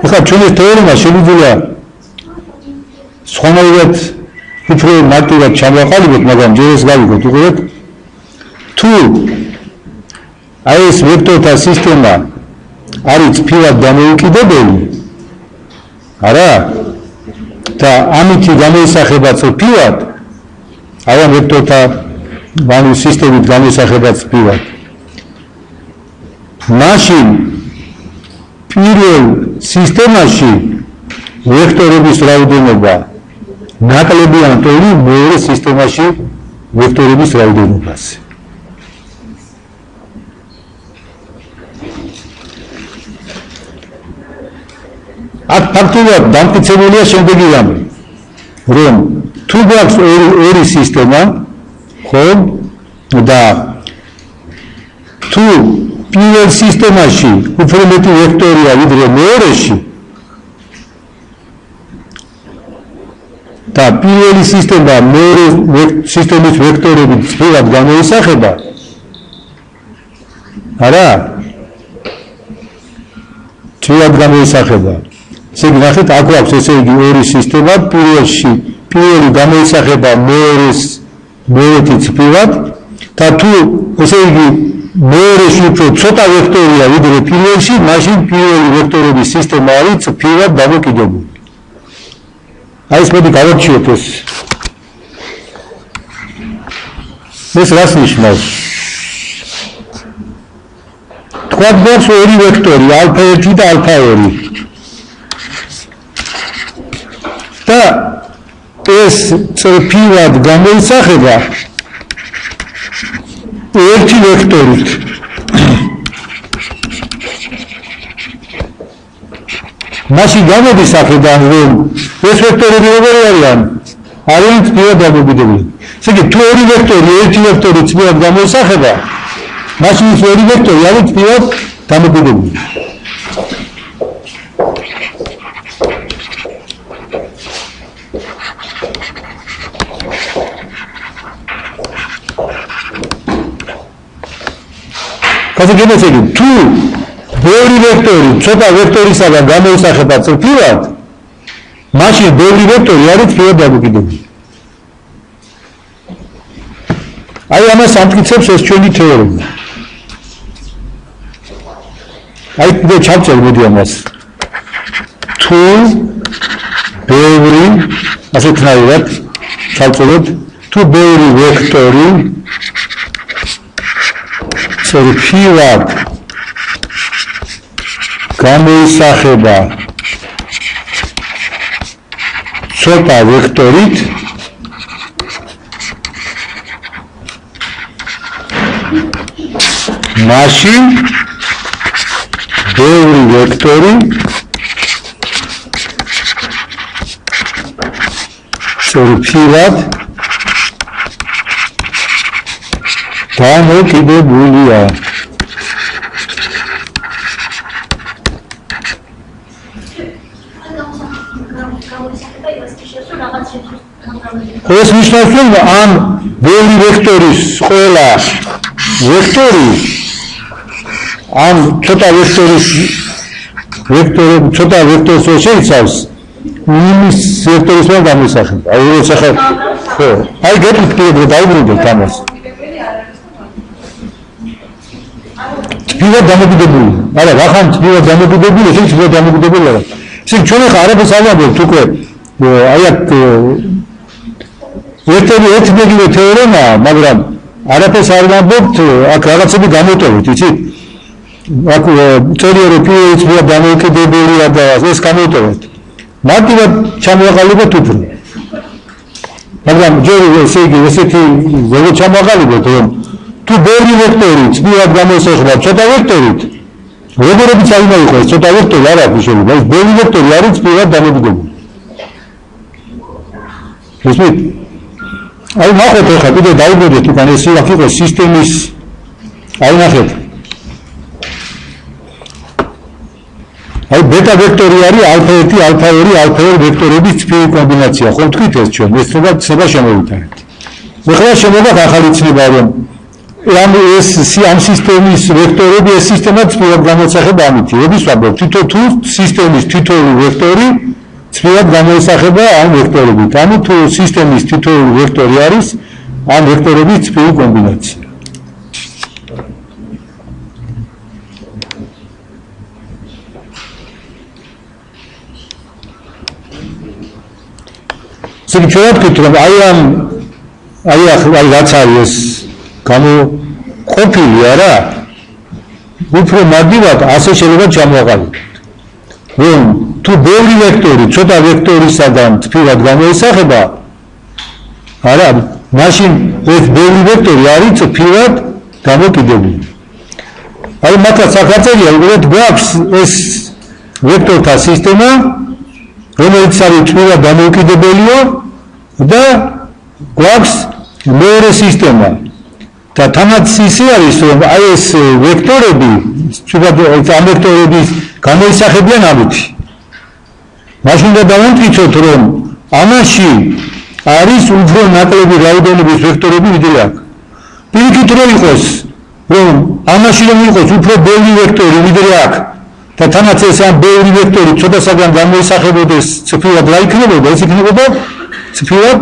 ახლა ჩვენ ეს თეორემა შემიძლია სხვანაირად უფრო მარტივად ჩამოვაყალიბოთ, მაგრამ ჯერ ეს გავიგოთ, უყურეთ. თუ აი ეს ვექტორთა სისტემა არის წრფივად დამოუკიდებელი, არა? და ამითი გამოისახება წრფივად, აი ამ ვექტორთა სისტემით გამოისახება წრფივად. მაშინ პირველ სისტემაში ვექტორების რაოდენობა ნაკლებიან 2 მეორე სისტემაში ვექტორების რაოდენობაზე. აქ ფაქტობრივად დამტკიცებულია შემდეგი რამე, რომ თუ გვაქვს ორი სისტემა, ხო, და თუ პირველ სისტემაში უფრო მეტი ვექტორია ვიდრე მეორეში და პირველი სისტემა მეორე სისტემის ვექტორებით წრფივად გამოისახება, არა? წრფივად გამოისახება. ესე იგი, ნახეთ, აქ გვაქვს ესე იგი ორი სისტემა, პირველი გამოისახება მეორეთი წრფივად და თუ ესე იგი მეორეში უფრო ცოტა ვექტორია ვიდრე პირველში, მაშინ პირველი ვექტორების სისტემა არის წრფივად დამოკიდებული. აი ეს მოდი გავარჩიოთ ეს. ეს რას ნიშნავს? თქვა გვაქვს ორი ვექტორი, ალფა1 და ალფა2. და ეს წრფივად გამოისახება ერთი ვექტორით. მაშინ გამოდის აქედან რომ ეს ვექტორები როგორი არიან? არიან თბილად დამოკიდებული. ესე იგი თუ ორი ვექტორი ერთი ვექტორით თბილად გამოისახება, მაშინ ეს ორი ვექტორი არის თბილად დამოკიდებული. ასე გემოსები თუ ბევრი ვექტორი ცოტა ვექტორისაგან გამოისახება წრფივად, მაშინ ბევრი ვექტორი არის თბილად დამოკიდებული. აი ამას ამტკიცებს ეს ჩვენი თეორია. აი კიდევ ჩავწერ მოდი ამას. თუ ბევრი ასეთნაირად ჩავწეროთ, თუ ბევრი ვექტორი წრფივად გამოისახება ცოტა ვექტორით, მაშინ ბევრი ვექტორი წრფივად დამოკიდებულია. ეს ნიშნავს რომ ამ ბევრი ვექტორის ყველა ვექტორი ამ ცოტა ვექტორს შეიცავს იმის ვექტორის რა გამოსახება. აი როცა ხო აი გეტყვით დაუბრუნდეთ ამას. თბილად დამოკიდებული. არა, ვახან თბილად დამოკიდებული, ეს თბილად დამოკიდებული არა. ისე ჩვენ ახლა არაფერს არ ვამბობთ უკვე. აი აქ ერთმეგივე თეორემაა, მაგრამ არაფერს არ ვამბობთ, აქ რაღაცები გამოტოვეთ, იცით? აქ წერია რომ პიურის თბილად დამოკიდებულია და ეს გამოტოვეთ. მარტივად ჩამოაყალიბოთ უფრო. მაგრამ ჯერ ესე იგი ესეთი როგორ ჩამოაყალიბოთ, რომ თუ ბევრი ვექტორი თბილად გამოისახება ცოტა ვექტორით, როგორიც არ უნდა იყოს, ცოტა ვექტორი არ აქვს შეიძლება, ეს ბევრი ვექტორი არის თბილად დამოკიდებული. ისმით? აი ნახეთ ახლა კიდე დაუბრუნდეთ უკან ეს იქ იყოს სისტემის აი ნახეთ. აი ბეტა ვექტორი არის ალფა1, ალფა2, ალფა2 ვექტორების თბილი კომბინაცია. ხო თქვით ეს ჩვენ, ეს ცნება შემოვიტანეთ. ახლა შემოვიდა ახალი ცნება რომ ამ სისტემის ვექტორები ეს სისტემა თბილად გამოსახება ამითი. როდის ვამბობ, თუ სისტემის თითოეული ვექტორი თბილად გამოისახება ამ ვექტორებით. ანუ თუ სისტემის თითოეული ვექტორი არის ამ ვექტორების თბილი კომბინაცია. შეიძლება ვთქვით რომ აი რაც არის ეს გამოყოფილი არა, უფრო მაგივად ასე შეიძლება ჩამოაყალიბოთ. რომ თუ ბევრი ვექტორი ცოტა ვექტორისაგან თბილად გამოისახება, არა, მაშინ ეს ბევრი ვექტორი არის თბილად დამოკიდებული. აი მათაც ახალწელია, უბრალოდ გვაქვს ეს ვექტორთა სისტემა, რომელიც არის თბილად დამოკიდებელია და გვაქვს მეორე სისტემა. და თანაც ისე არის რომ აი ეს ვექტორები, ამ ვექტორების გამოისახებიან ამითი. მაშინ და დავამტკიცოთ რომ ამაში არის უფრო ნაკლები რაოდენობის ვექტორები ვიდრე აქ. პირიქით რომ იყოს რომ ამაში რომ იყოს უფრო ბევრი ვექტორი ვიდრე აქ და თანაც ეს ამ ბევრი ვექტორი ცოტასაგან გამოისახებოდეს ციფრულად რა იქნებოდა, ეს იქნებოდა ციფრულად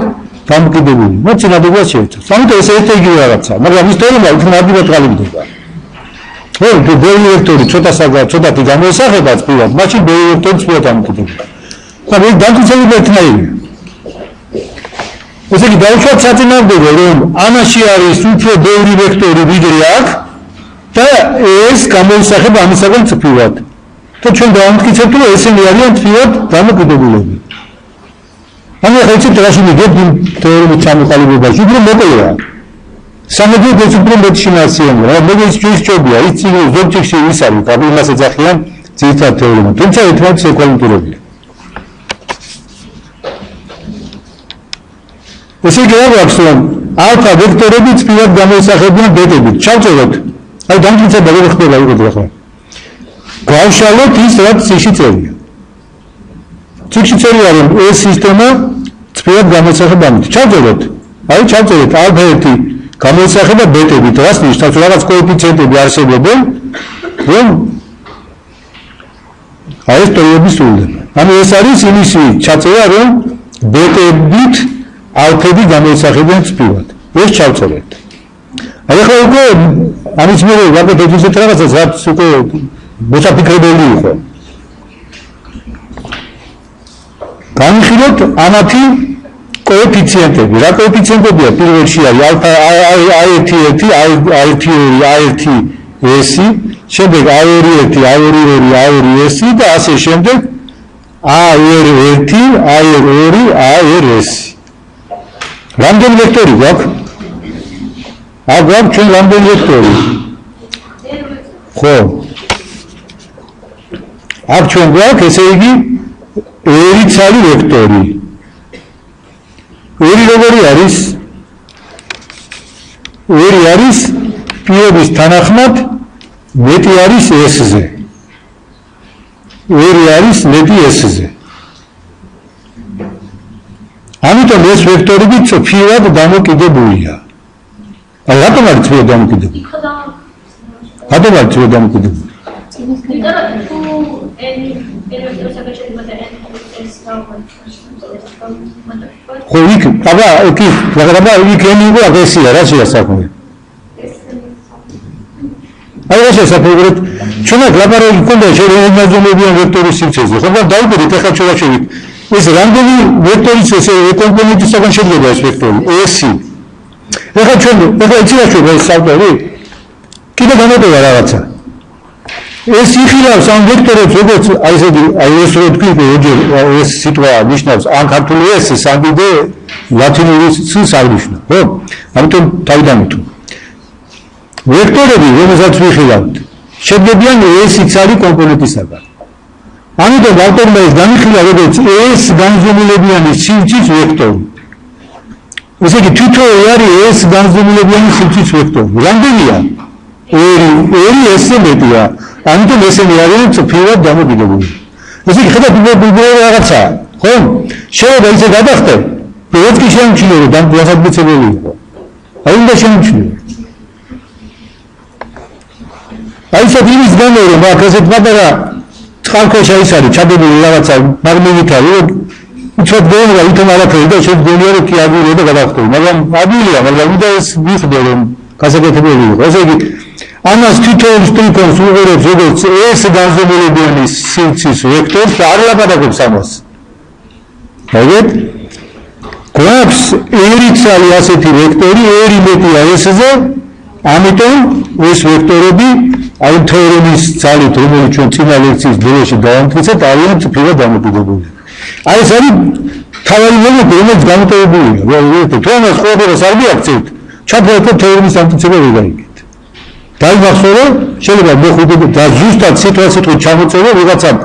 დამოკიდებული. მოცინადობას შეეცავს. ამიტომ ეს ერთ იგივე რაღაცა, მაგრამ ის თეორია უფრო მაგივრად ყალიბდება. ხო, თუ ბევრი ვექტორი ცოტათი გამოისახება ციფრულად, მაშინ ბევრი ვექტორი ციფრულად დამოკიდებულია. და ეს დამოკიდებული ერთნაირია. ესე იგი დავუშვათ საწინააღმდეგო რომ ამაში არის უფრო ბევრი ვექტორი ვიდრე აქ და ეს გამოისახება ამისაგან ციფრულად. და ჩვენ დავამტკიცებთ რომ ესენი არიან ციფრულად დამოკიდებულები. ანუ ახლა იცით რაში მიგებდი თეორიით ჩამოყალიბებაში, უფრო მოკლეა. სამედროვე უფრო მეტშინაარსიანია, მეგეც ჩვენს ჯობია, იცი ზოგჯერში ის არის, იმას ეძახიან ძირითად თეორიებმა, თუმცა ერთმანეთს ეკვალიტურებია. ესე იგი რა გვაქვს, რომ ალფა ვექტორები წილად გამოისახებიან ბეტებით. ჩავწეროთ. აი დამტკიცება როგორ ხდება იგივე ახლა. გავშალოთ ის, რაც ციხში წერია. ციხში წერია, რომ ეს სისტემა წილად გამოისახება ამით. ჩავწეროთ. აი ჩავწერეთ ალფა 1 გამოისახება ბეტებით, რაც ნიშნავს, რომ რაღაც კოეფიციენტები არსებობენ, რომ აი ეს პერიოდი სრულდება. ანუ ეს არის იმისი ჩაწერა, რომ ბეტებით ალფები გამოისახებენ წილად. ეს ჩავწერეთ. აი ახლა უკვე ამის მერე ვაკეთებ ისეთ რაღაცას, რაც უკვე მოსაფიქრებელი იყო. განვიხილოთ ამათი კოეფიციენტები. რა კოეფიციენტებია? პირველში არის ალფა A1, A1, A1, S, შემდეგ A2, A2, A2, S და ასე შემდეგ A2, A2, A2, რამდენი ვექტორი გვაქვს? გვაქვს ჩვენ რამდენი ვექტორი? ხო. აქ ჩვენ გვაქვს, ესე იგი, ერი ცალი ვექტორი. ერი როგორი არის? ერი არის პიობის თანახმად მეტი არის S-ზე. ერი არის მეტი S-ზე. ამიტომ ეს ვექტორები წრფივად დამოკიდებულია. აი რატომ არის წრფივად დამოკიდებული? რატომ არის წრფივად დამოკიდებული? ხო იქ, აბა იქ ენი იყო აგესია, რა შეასახმე? აი რა შეასახმეთ? ჩვენ ლაბორატორიაში გქონდა შეერგაზომებიან ვექტორის სივრცეზე, ხო და დაუკვირდით ახლა ჩვენ შევით. ეს რამდენი ვექტორის ესე კომპონენტისგან შედგება ეს ვექტორი? S. ახლა ჩვენ იცი რა შეიძლება ეს ავტორი? კიდე გამოდევა რაღაცა. ეს იხილავს ამ ვექტორებს, როგორც აი ესე აი ეს რო თქვი, ეს სიტყვა ნიშნავს ან ქართული S-ს, ან კიდე ლათინური S-ს აღნიშნავს, ხო? ამიტომ თავიდან ვიტყვი. ვექტორები, რომელსაც ვიხილავთ, შედგებიან S იცარი კომპონენტისგან. ამიტომ ავტორმა ეს განიხილა, როგორც S განზომილებიანი სივრცის ვექტორი. ესე იგი თითოეული არის S განზომილებიანი სივრცის ვექტორი. რამდენია? ერი S-ზე მეტია. ამიტომ ესენი არიან წრფივად დამოკიდებული. ესე იგი ხედავთ უბრალოდ რაღაცა, ხო? შეიძლება ისე გადახდე, რაც კი შეიმჩნევა, რომ დასაბუთებელი იყო. აი უნდა შეიმჩნევა. აი ეს იმის გამო, რომ აქ ესეთ პატარა წყალქვეშა ის არის ჩადებული რაღაცა მაგნიტით არის, უცებ გეუბნება ვითომ არაფერი და შეგვიძლია რომ კი აგვირე და გადახდე. მაგრამ ადვილია, მაგრამ უნდა ეს ვიხდე, რომ გასაკეთებელი იყო. ესე იგი ამას თითოეულ სტრიქონს უღურებს როგორც S განზომილებიანი სივრცის ვექტორს და არ ლაპარაკობს ამას. მოგეთ? გვაქვს ერი ცალი ასეთი ვექტორი, ერი მეტია S-ზე, ამიტომ ეს ვექტორები აი თეორემის ძალით, რომელიც ჩვენ წინა ლექციის ბოლოში დავამტკიცეთ, არიან წრფივად დამოკიდებული. აი ეს არის თავი მომენტი, რომელიც გამოტოვებულია. თუ ამას ყოველდღეს არ მიაქცევთ, ჩაფერდეთ თეორემის ამტკიცება ვერ გაიგეთ. დაიმახსოვრე, შეიძლება მოხდეთ და ზუსტად სიტუაციით ჩამოწერო ვიღაცამ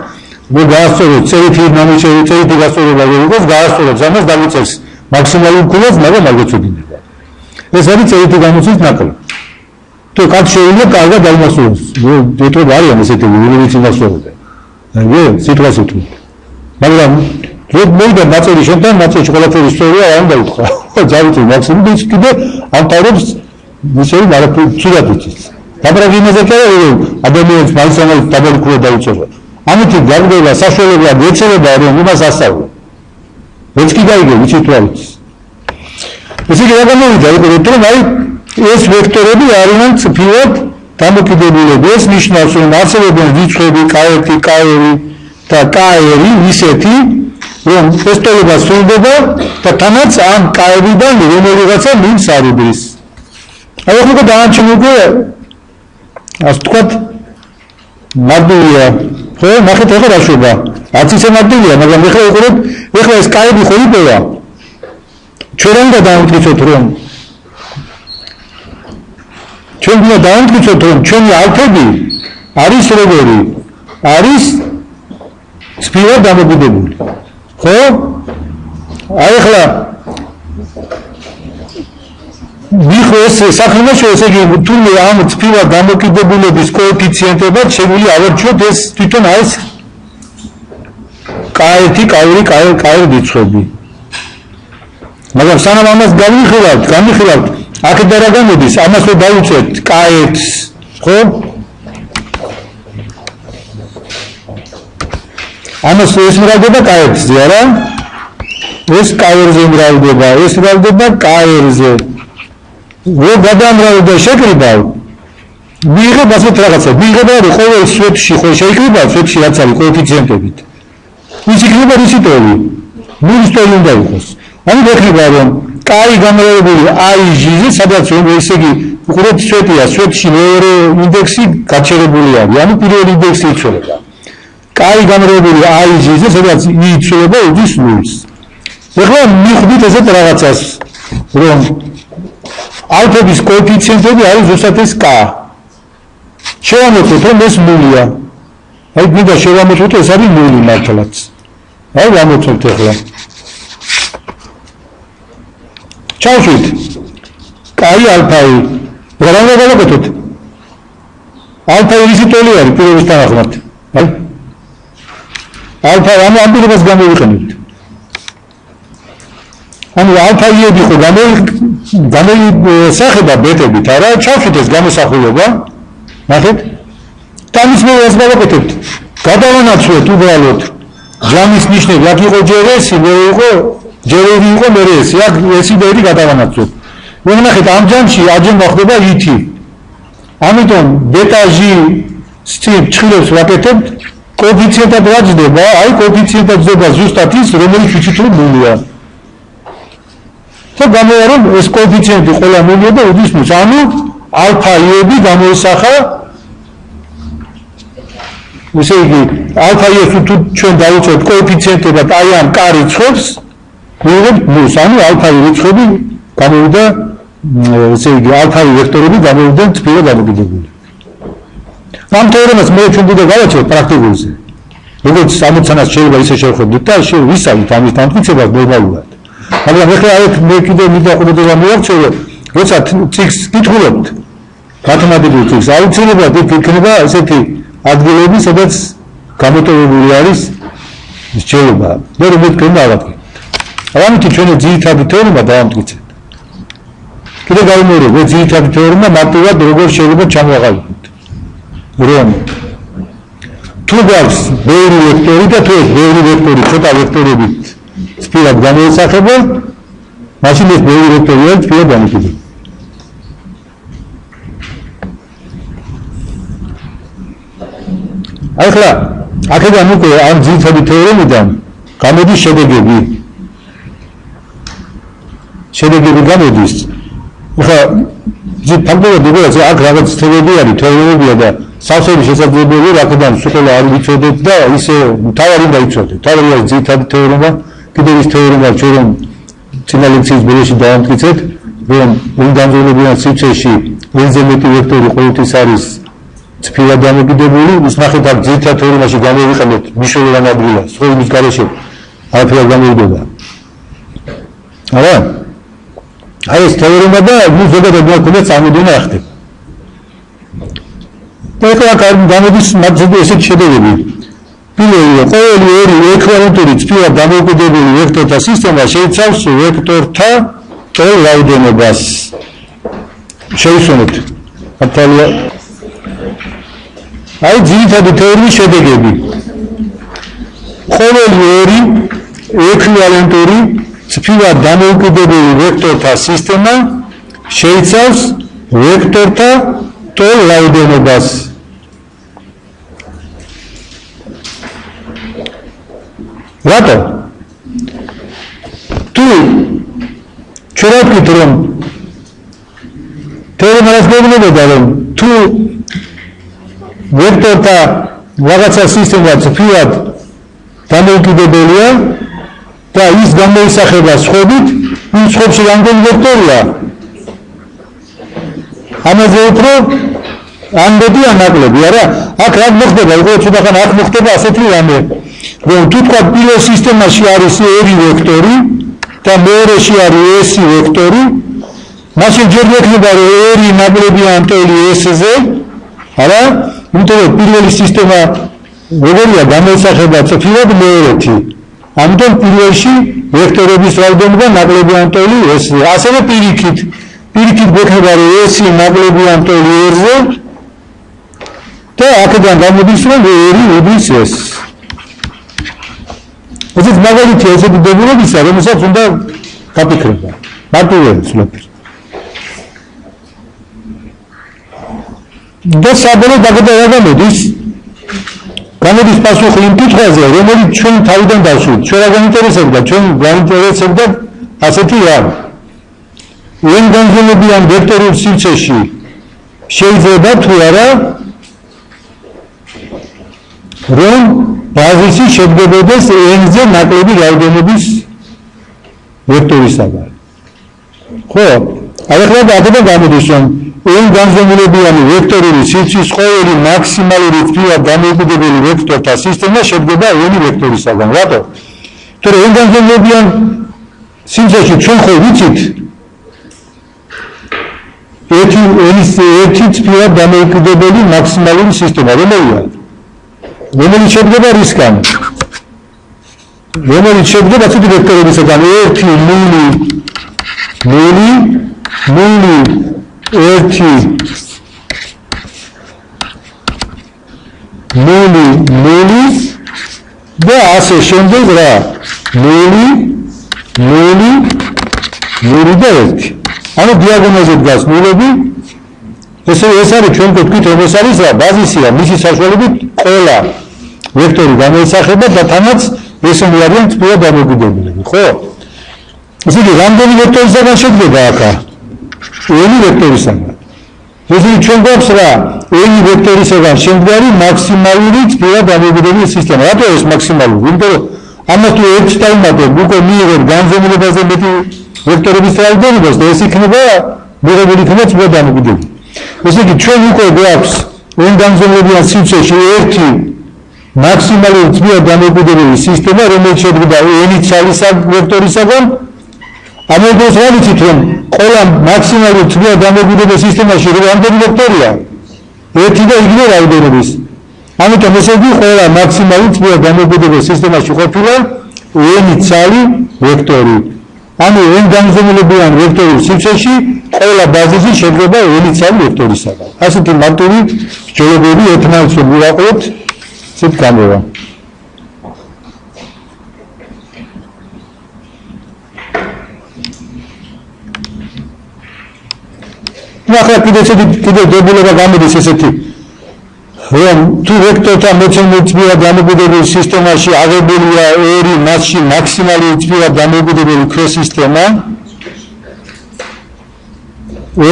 მოგაასწოროს წერითი ნამუშევარი, წერითი გასწორება ვერ იყოს, გაასწოროს ამას დამიწერს მაქსიმალურ ქულას, მაგრამ არ გეცოდინება. ეს არის წერითი გამოცდის ნაკლები. თუ კაც შეიძლება კარგად დაიმახსოვროს. მეტყობა არიან ესეთი ვიღაც იმახსოვრდა. აი, სიტუაციით. მაგრამ როდ მოიდა ნაწილი შემთან, ნაწილში ყველაფერი ისტორია არ უნდა უთხრა. ძავით მაქსიმუმ ის კიდე ამთავრებს ისევ არაფერი იცის. დაბრუნებული იმაზე რომ ადამიანს მაინც დაბალკულა დაუწევა. ამიტომ გარკვევა საშუალება ეცემა რომ იმას ასწავლო. ეს კი გაიგე ვიცით რა ვიცი. ესე იგი რა გამოვიდა რომ აი ეს ვექტორები არიან წრფივად დამოკიდებულები. ეს ნიშნავს რომ არსებობენ რიცხვები K1, K2 და K2 ისეთი რომ ეს ტოლობა სრულდება და თანაც ამ K-დან რომელიღაცა მინს არიდრის. აი ახლა დაანჩენუკვე ასე თქვათ მადუია ხო ნახეთ ახლა რა შვება არც ისე მარტივია, მაგრამ ეხლა უყურეთ, ეხლა ეს კაები ხო იპოვა. ჩვენ უნდა დავამტკიცოთ, რომ ჩვენ უნდა დავამტკიცოთ, რომ ჩვენი ალფები არის როგორი? არის სპირალ დამოკიდებული. ხო? აი ეხლა მიხოს საქმეში ესე იგი თუნდაც ამ სპირალ დამოკიდებულების კოეფიციენტებად შეგვიძლია ავარჩიოთ ეს თვითონ არის კაირი რიცხვები. მაგრამ სანამ ამას გამიხილავთ, აქედან რა გამოდის? ამას რო დავუწევთ კაებს, ხო? ამას ეს მრავლდება კაებზე, არა? ეს კაერზე მრავლდება, ეს მრავლდება კაერზე. რო გადამრავლდა შეკრიბავ, მიიღებ ასეთ რაღაცა. მიიღება რომ ყოველ სვეტში ხო შეიკრიბა, სვეტში რაც არის კოეფიციენტებით. ის იქნება რისი ტოლი? ნულის ტოლი უნდა იყოს. ამით ეხება რომ კაი გამრავლებული IG-ზე, სადაც რომ ესე იგი უყურეთ სვეტია, სვეტში მეორე ინდექსი გაჩერებული არის, ანუ პირველი ინდექსი იცვლება. კაი გამრავლებული IG-ზე, სადაც I იცვლება უძის 0-ს. ეხლა მიხვდით ესეთ რაღაცას, რომ ალფების კოეფიციენტები არის ზუსტად ეს K. შევამოწმოთ, რომ ეს 0-ია. აი მინდა შევამოწმოთ, ეს არის 0 მართლაც. აი ვამოწმოთ ეხლა. ჩავშვით. კაი ალფაი. რა უნდა გავაკეთოთ? ალფაი ისი ტოლი არის პირველის თანახმად. აი. ალფა ამ ამბირებას გამოვიყენებთ. ანუ ალფაიები ხო გამოისახება ბეტებით, არა? ჩავშვით ეს გამოსახულება. ნახეთ. ამის მერე ეს გავაკეთებთ. გადავანაცვლოთ უბრალოდ ჯამის ნიშნები, აქ იყო ჯერ ეს, ჯერები იყო მერე ეს, აქ ეს იდეები გადავანაცვლოთ. ნახეთ, ამ ჯამში აჯენდა ხდება IT. ამიტომ ბეტა G სტილ ჭრილებს ვაკეთებთ, კოეფიციენტად რა ჯდება? აი კოეფიციენტად ჯდება ზუსტად ის, რომელიც ვიცით რომ 0-ია. ხო გამოვა რომ ეს კოეფიციენტი ყველა 0-ია და უდის 0. ანუ ალფაიები გამოისახა ესე იგი ალფაიებს თუ ჩვენ დავუწევთ კოეფიციენტებად აი ამ K რიცხვებს მივიღებთ 0. ანუ ალფაი რიცხვები გამოვიდა ესე იგი ალფაი ვექტორები გამოვიდა თბილად დამოკიდებული. ამ თეორემას მე ჩვენ კიდევ გავაჩერეთ პრაქტიკულზე. როგორც ამოცანას შეიძლება ისე შევხედოთ და ვისწავლით ამის დამტკიცებას ნორმალურად. მაგრამ ეხლა აი მე კიდევ მინდა ყურადღება მივაქცევ, როცა ციკს კითხულობთ, მათემატიკურ ციკს, აუცილებლად იქნება ესეთი ადგილები, სადაც გამოტოვებული არის რჩეულობა. მე რომ მეთქე დავადგინოთ. ამით ჩვენი ძირითადი თეორემა დავამტკიცეთ. კიდევ გავიმეორებ, ეს ძირითადი თეორემა მარტივად როგორ შეიძლება ჩამოაყალიბოთ. რომ თუ გვაქვს ბევრი ვექტორი და თუ ეს ბევრი ვექტორი ცოტა ვექტორებით სპირალად გამოისახება, მაშინ ეს ბევრი ვექტორი არის სპირალად დამოკიდებული. ახლა აქედან უკვე ამ ძირითადი თეორემიდან გამოდის შედეგები. შედეგები გამოდის. ახლა ფაქტობრივად როგორც აქ რაღაც თეორიები არის, თეორიებია და სავსები შესაძლებელია რაკიდან სულ არ ვიცოდეთ და ისე თავარი დაიცოდეთ. თავარი არის ძირითადი თეორემა, კიდევ ის თეორემა ჩვენ წინა ლექციის ბოლოში დავამტკიცეთ, რომ უნგანზოლებიან სივრცეში ენზემეტი ვექტორი ყოველთვის არის სპირალად დამოკიდებული, ის ნახეთ აქ ძირითად თეორემაში გამოვიყენეთ მნიშვნელოვან ადგილას, ხო იმის გარეშე არაფერი გამოვიდება. არა? აი ეს თეორემა და ზოგადად მოქმედებს წარმოდგენა ახდება. და ეხლა გამოდის მაგზედი ესეთი შედეგები. პირველი, ყოველი ორი ეკვივალენტური სპირალად დამოკიდებული ვექტორთა სისტემა შეიცავს ვექტორთა ტოლ რაოდენობას. შევისვენოთ. ათალია აი ძირითადი თეორიის შედეგები. ყოველი ორი ეკვივალენტური სპირალად დამოკიდებული ვექტორთა სისტემა შეიცავს ვექტორთა ტოლ რაოდენობას. რატო? თუ ჩვენ ვთქვით რომ თეორემას გვეუბნება რომ თუ ვექტორთა რაღაცა სისტემა სპირალად დამოუკიდებელია და ის გამოისახება სხვებით, იმ სხვებში რამდენი ვექტორია. ამაზე უფრო ამდენი ანაკლები, არა? აქ რა მოხდება? უკვე ცოტახან აქ მოხდება ასეთი რამე, რომ თუ თქვა პირველ სისტემაში არის R ვექტორი და მეორეში არის S ვექტორი, მაშინ ჯერ მექნება რომ R ნაკლებია ამტელი S-ზე, არა? იმიტომ რომ პირველი სისტემა როგორია გამოისახება წრფივად მეორეთი. ამიტომ პირველში ვექტორების რაოდენობა ნაკლებია ამტელი S-ზე. ასევე პირიქით მექნება რომ S ნაკლებია ამტელი R-ზე და აქედან გამოდის რომ R უდრის S. ესეც მაგალითია ესეთი დებულებისა, რომელსაც უნდა გაფიქრება. მარტივია ცნობილი. და საბოლოოდ აქედან გამოდის პასუხი იმ კითხვაზე, რომელიც ჩვენ თავიდან დავშვით. ჩვენ რა გვინტერესებდა? ჩვენ გვინტერესებდა ასეთი რამ. n განზომებიან ვექტორულ სივრცეში შეიძლება თუ არა რომ ბაზისი შედგებოდეს n-ზე ნაკლები რაოდენობის ვექტორისაგან. ხო? ახლა აქედან გამოდის რომ n განზომილებიანი ვექტორული სივრცის ყოველი მაქსიმალური თვიად დამოუკიდებელი ვექტორთა სისტემა შედგება n ვექტორისაგან. რატო? თორე n განზომილებიან სივრცეში ჩვენ ხო ვიცით ერთი თვიად დამოუკიდებელი მაქსიმალური სისტემა რომელია? რომელიც შედგება რისგან? რომელიც შედგება ცუდი ვექტორებისგან 1 0 და ასე შემდეგ რა 0 და 1. ანუ დიაგონალზე დგას ნულები. ეს არის ჩვენ გვქვით რომ ეს არის რა ბაზისია, მისი საშუალებით ყველა ვექტორი გამოისახება და თანაც ეს არიან თბილად დამოუკიდებელები, ხო? ესე იგი, რამდენი ვექტორისაგან შედგება აქა? n ვექტორისაგან. ესე იგი, ჩვენ გვაქვს რა n ვექტორისაგან შემდგარი მაქსიმალური თბილად დამოუკიდებელი სისტემა. რატო ეს მაქსიმალური? იმიტომ რომ ამას თუ ერთს დავუმატებ, უკვე მიიღებ განზომილებაზე მეტი ვექტორების რაოდენობას და ეს იქნება მიღებული იქნება თბილად დამოუკიდებელი. ესე იგი, ჩვენ უკვე გვაქვს n განზომილებიან სივრცეში ერთი მაქსიმალური თბილად დამოუკიდებელი სისტემა, რომელიც შედგება n ცალის ვექტორისაგან. ამიტომ რა ვიცით რომ ყველა მაქსიმალური თბილად დამოუკიდებელი სისტემაში რამდენი ვექტორია? ერთი და იგივე რაოდენობის. ამიტომ ესე იგი ყველა მაქსიმალური თბილად დამოუკიდებელი სისტემაში ყოფილა n ცალი ვექტორი. ანუ n განზომილებიან ვექტორულ სივრცეში ყველა ბაზისი შედგება n ცალი ვექტორისაგან. ასეთი მარტივი მსჯელობები ერთმანეთს ვუყურებთ ცით გამოვა. ახლა კიდე დებულება გამოდის ესეთი რომ თუ ვექტორთა მოცემული თბილად დამოუკიდებელი სისტემაში აღებულია r მასში მაქსიმალური თბილად დამოუკიდებელი ქვესისტემა,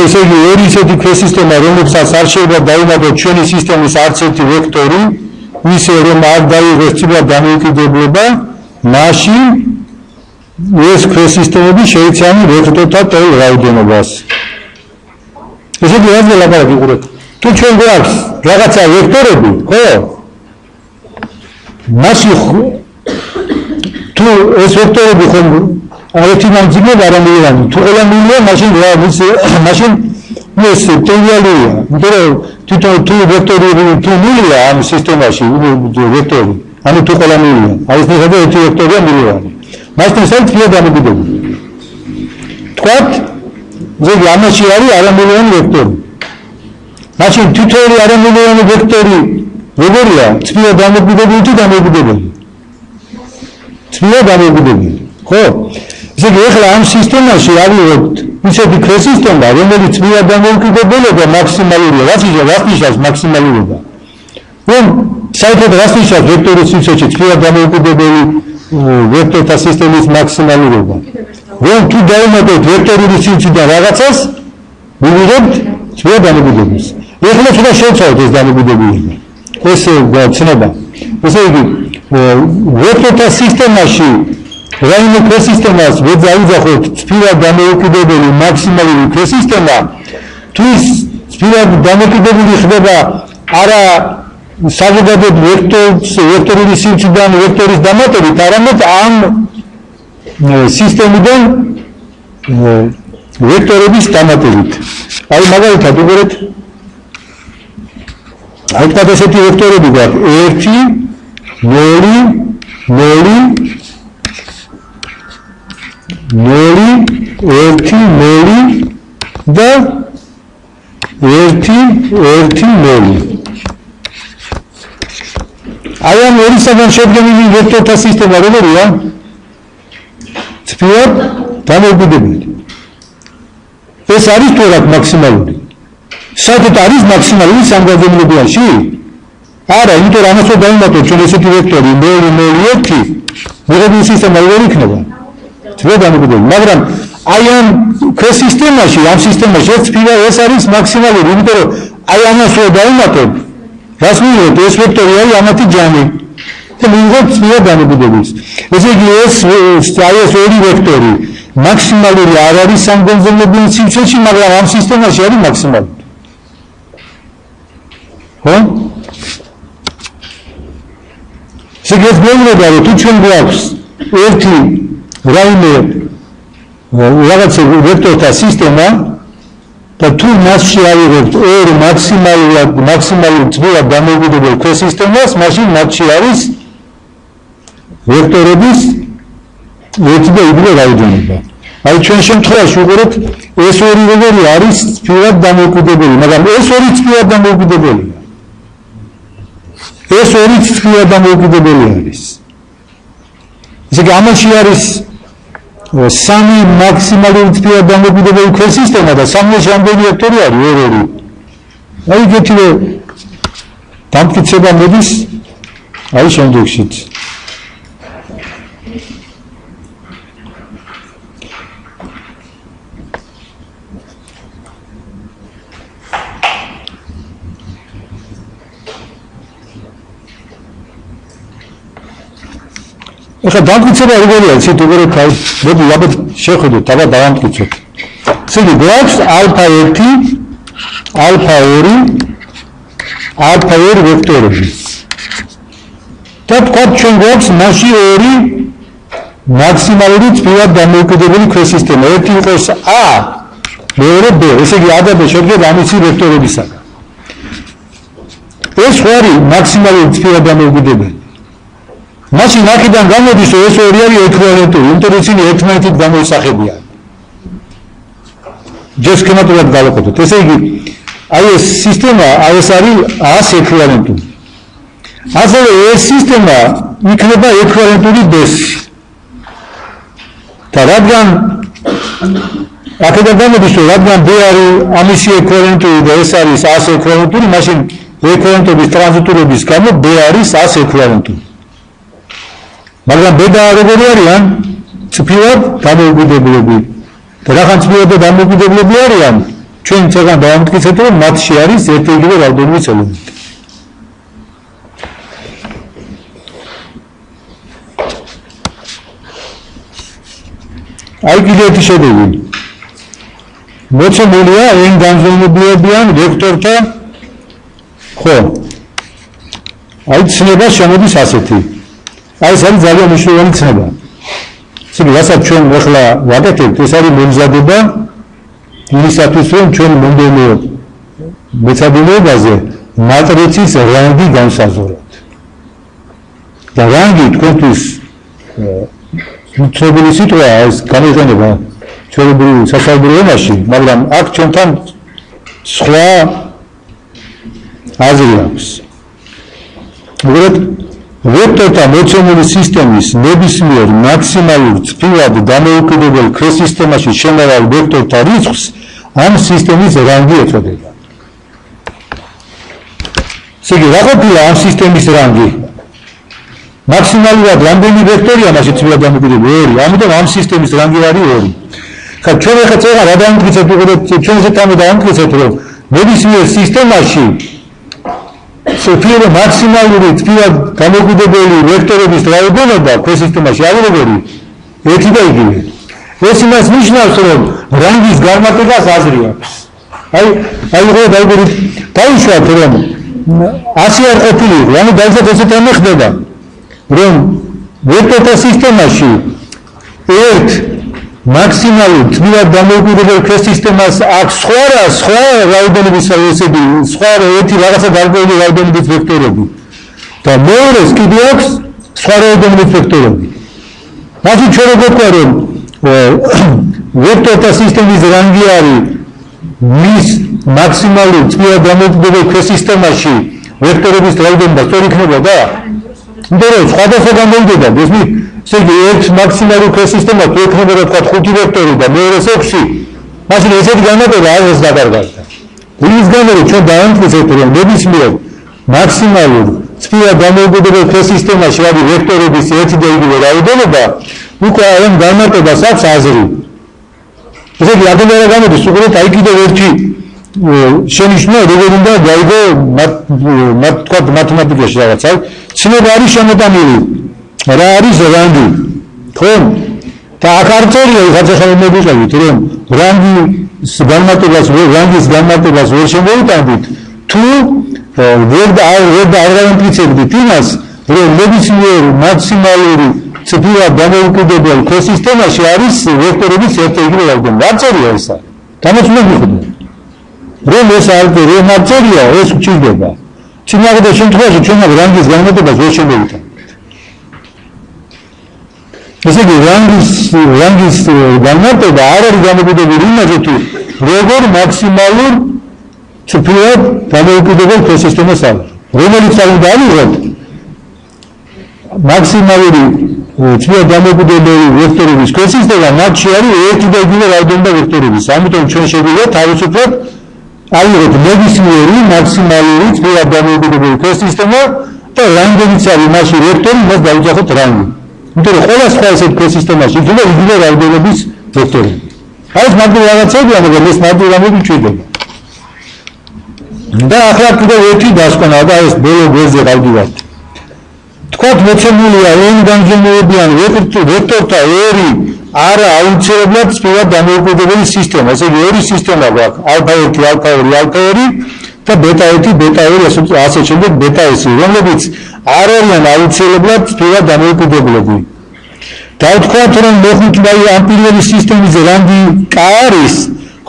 ესე იგი r ისეთი ქვესისტემა, რომელსაც არ შეიძლება დავუმატოთ ჩვენი სისტემის არც ერთი ვექტორი, ისე რომ არ დაიღოს თბილად დამოუკიდებლობა, მაშინ ეს ქვესისტემები შეიცავენ ვექტორთა ტოლ რაოდენობას. ესე იგი, რაზე ლაპარაკი ვიყურებთ? თუ ჩვენ გვაქვს რაღაცა ვექტორები, ხო? მაშინ თუ ეს ვექტორები ხომ ერთი მამძიმება არ მივიღანი, თუ ყველა მივიღა, მაშინ ეს ტრივიალია. იმიტომ რომ თვითონ თუ ვექტორი თუ ნულია ამ სისტემაში, ვექტორი, ანუ თუ ყველა მივიღა, აი ეს ნახება ერთი ვექტორია მივიღანი. მაშინ ეს არის თბილად დამოუკიდებელი. თქვათ ზოგი ამაში არის არამილიონი ვექტორი. მაშინ თითოეული არამილიონი ვექტორი როგორია? თბილად დამოუკიდებელი თუ დამოუკიდებელი? თბილად დამოუკიდებელი. ხო? ესე იგი ახლა ამ სისტემაში ავიღოთ ისეთი ქვესისტემა, რომელიც თბილად დამოუკიდებელია მაქსიმალურია. რაც ნიშნავს მაქსიმალურობა? რომ საერთოდ რაც ნიშნავს ვექტორულ სივრცეში თბილად დამოუკიდებელი ვექტორთა სისტემის მაქსიმალურობა? რომ თუ დავუმატოთ ვექტორული სივრციდან რაღაცას, მივიღებთ თბილად დამოუკიდებლობას. ეხლა ცოტა შევცვალოთ ეს დამოუკიდებლობა. ეს ცნობა. ესე იგი, ვექტორთა სისტემაში რაიმე ქვესისტემას ვეძახოთ სფერად დამოუკიდებელი მაქსიმალური ქვესისტემა, თუ ის სფერად დამოუკიდებელი ხდება არა საზოგადოებრივ ვექტორული სივრციდან ვექტორის დამატებით, არამედ ამ სისტემიდან ვექტორების დამატებით. აი მაგალითად უყურეთ, აი თქვა ესეთი ვექტორები გვაქვს 1 0 0 1 0 და 1 1 0. აი ამ ორისაგან შედგენილი ვექტორთა სისტემა როგორია? სფერად დამოუკიდებელი. ეს არის თორად მაქსიმალური. საერთოდ არის მაქსიმალური სამგანზომილებაში? არა, იმიტომ რომ ამას დავუმატოთ ჩვენ ესეთი ვექტორი 0 0 1, მიღებული სისტემა როგორ იქნება? სფერად დამოუკიდებელი. მაგრამ აი ამ ქვესისტემაში, ამ სისტემაში ეს არის მაქსიმალური, იმიტომ რომ აი ამას დავუმატოთ, რას მივიღებთ? ეს ვექტორი არის ამათი ჯამი. და მივიღებთ სფერად დამოუკიდებლს. ესე იგი ეს ორი ვექტორი მაქსიმალური არ არის სამგანზომილებელ სივრცეში, მაგრამ ამ სისტემაში არის მაქსიმალური. ხო? ეს გვეუბნება, რომ თუ ჩვენ გვაქვს ერთი რაიმე რაღაცა ვექტორთა სისტემა და თუ მასში ავიღებთ ორ მაქსიმალურ სფერად დამოუკიდებელ ქვესისტემას, მაშინ მათში არის ვექტორების ერთი და იგივე რაოდენობა. აი ჩვენ შემთხვევაში ვუყურებთ ეს ორი ვექტორი არის სფერად დამოუკიდებელი, მაგრამ ეს ორი სფერად დამოუკიდებელია. ეს ორი სფერად დამოუკიდებელი არის. ესე იგი ამაში არის სამი მაქსიმალური სფერად დამოუკიდებელი ქვესისტემა და სამი რამდენი ვექტორი არის 2. აი ეგეთი დამტკიცება მოდის აი შემდეგში. ეხლა დამტკიცება როგორია, ისეთ უყურებთ, აი, მოდი ალბათ შევხედოთ, აბა დავამტკიცოთ. ესე იგი, გვაქვს α1, α2 ვექტორები. და თქვა ჩვენ გვაქვს მასში ორი მაქსიმალური სფერად დამოუკიდებელი ქვესისტემა. ერთი იყოს A, მეორე B. ესე იგი, A და B შედგება ამისი ვექტორებისაგან. ეს არის მაქსიმალური სფერად დამოუკიდებელი. მაშინ აქედან გამოდის, რომ ეს ორი არის ექვივალენტური, იმიტომ რომ ისინი ერთმანეთით გამოისახებიან. ჯერ სქემატურად გავაკეთოთ. ესე იგი, აი ეს სისტემა, აი ეს არის A-ს ექვივალენტური. ასევე ეს სისტემა იქნება ექვივალენტური B-ს. და რადგან აქედან გამოდის, რომ რადგან B არის ამისი ექვივალენტური და ეს არის A-ს ექვივალენტური, მაშინ ექვივალენტობის ტრანზიტურობის გამო B არის A-ს ექვივალენტური. მაგრამ ბედა როგორი არიან? სფერად დამოუკიდებლები. და რახან სფერად დამოუკიდებლები არიან, ჩვენ წეგან დავამტკიცეთ, რომ მათში არის ერთი იგივე რაოდენობის ელემენტი. აი კიდევ ერთი შედეგი. მოცემულია n განზომილებიან ვექტორთა ხო. აი ცნება შემოდის ასეთი. აი ეს არის ძალიან მნიშვნელოვანი ცნება. ესე იგი, რასაც ჩვენ ახლა ვაკეთებთ, ეს არის მომზადება იმისათვის, რომ ჩვენ მომდევნო მეცადინეობაზე მატრიცის რანგი განსაზღვროთ. და რანგი თქვენთვის ცნობილი სიტყვაა, ეს გამოიყენება ჩვეულებრივ სასაუბრო ენაში, მაგრამ აქ ჩვენთან სხვა აზრი აქვს. უბრალოდ ვექტორთა მოცემული სისტემის ნებისმიერ მაქსიმალურ სფერად დამოუკიდებელ ქვესისტემაში შემავალ ვექტორთა რიცხვს ამ სისტემის რანგი ეწოდება. ესე იგი, რა ყოფილა ამ სისტემის რანგი? მაქსიმალურად რამდენი ვექტორია მასში სფერად დამოუკიდებელი? 2. ამიტომ ამ სისტემის რანგი არის 2. ხა ჩვენ ახლა წეღა რა დავამტკიცეთ, უყურებთ, ჩვენზე თამე დავამტკიცეთ, რომ ნებისმიერ სისტემაში სოფიო მაქსიმალური თბილად გამოკიდებელი ვექტორების რაოდენობა ქვესისტემაში აღებერი ერთი და იგივე. ეს იმას ნიშნავს, რომ რანგის განმარტებას აზრი აქვს. აი რო დაუშვათ, რომ ასე არ ყოფილიყო, ანუ დაიწყოთ ესეთ რამე ხდება, რომ ვექტორთა სისტემაში ერთ მაქსიმალურ თბილად დამოუკიდებელ ქვესისტემას აქვს სხვა რაოდენობის სხვა ერთი რაღაცა გარკვეული რაოდენობის ვექტორები და მეორეს კიდე აქვს სხვა რაოდენობის ვექტორები. მაშინ ჩვენ როგორ ვთქვა, რომ ვექტორთა სისტემის რანგი არის მის მაქსიმალურ თბილად დამოუკიდებელ ქვესისტემაში ვექტორების რაოდენობა სწორი იქნებოდა? იმიტომ რომ სხვადასხვა გამოვიდება, ესმით ესე იგი ერთ მაქსიმალურ ქვესისტემას თუ ექნებოდა თქვა 5 ვექტორი და მეორეს 6, მაშინ ესეთი განმარტება არის დაკარგავდა. იმის გამო რომ ჩვენ დავამტკიცეთ, რომ ნებისმიერ მაქსიმალურ თბილად დამოუკიდებელ ქვესისტემაში არის ვექტორების ერთი და იგივე რაოდენობა, უკვე ამ განმარტებას აქვს აზრი. ესე იგი ადამიანმა გამოდის უყურეთ აი კიდევ ერთი შენიშვნა, როგორ უნდა გაიგო თქვა მათემატიკაში რაღაცა. ცნება არის შემოტანილი. რა არის რანგი? ხო? და აქ არ წერია, ხაძა ხომ მოგიყვებით, რომ რანგის განმარტებას ვერ შემოვიტანდით, თუ ვერ დავამტკიცებდით იმას, რომ ნებისმიერ მაქსიმალური თბილად დამოუკიდებელ ქვესისტემაში არის ვექტორების ერთი იგივე რაოდენობა. არ წერია ესა. დამოწმე მიხვდები. რომ ეს არ წერია, ეს გვჭირდება. წინააღმდეგ შემთხვევაში ჩვენ რანგის განმარტებას ვერ შემოვიტანთ. ესე იგი რანგის განმარტება არ არის დამოკიდებული იმაზე, თუ როგორ მაქსიმალურ თბილად დამოუკიდებელ ქვესისტემას აქვს. რომელიც უნდა ავიღოთ მაქსიმალური თბილად დამოუკიდებელი ვექტორების ქვესისტემა, მათში არის ერთი და იგივე რაოდენობა ვექტორების. ამიტომ ჩვენ შეგვიძლია თავისუფლად ავიღოთ ნებისმიერი მაქსიმალური თბილად დამოუკიდებელი ქვესისტემა და რამდენიც არის მასში ვექტორი, მას დავიძახოთ რანგი. იმიტომ რომ ყველა სხვა ესეთ ქვესისტემაში იქნება იგივე რაოდენობის ვექტორები. აი ეს მაგდრ რაღაცებია, მაგრამ ეს მაგდრ რამები გვჭირდება. და ახლა კიდევ ერთი დასკვნა და ეს ბოლო გვერდზე გავდივართ. თქვათ მოცემულია n განზომილებიანი ვექტორთა ერი არა აუცილებლად თბილად დამოუკიდებელი სისტემა. ესე იგი ორი სისტემა გვაქვს, α1, α2, α2 და β1, β2, ასე შემდეგ β1, რომლებიც არ არიან აუცილებლად თბილად დამოუკიდებლები. დავთქვათ, რომ მოხუცმაი ამ პირველი სისტემის რანგი k არის,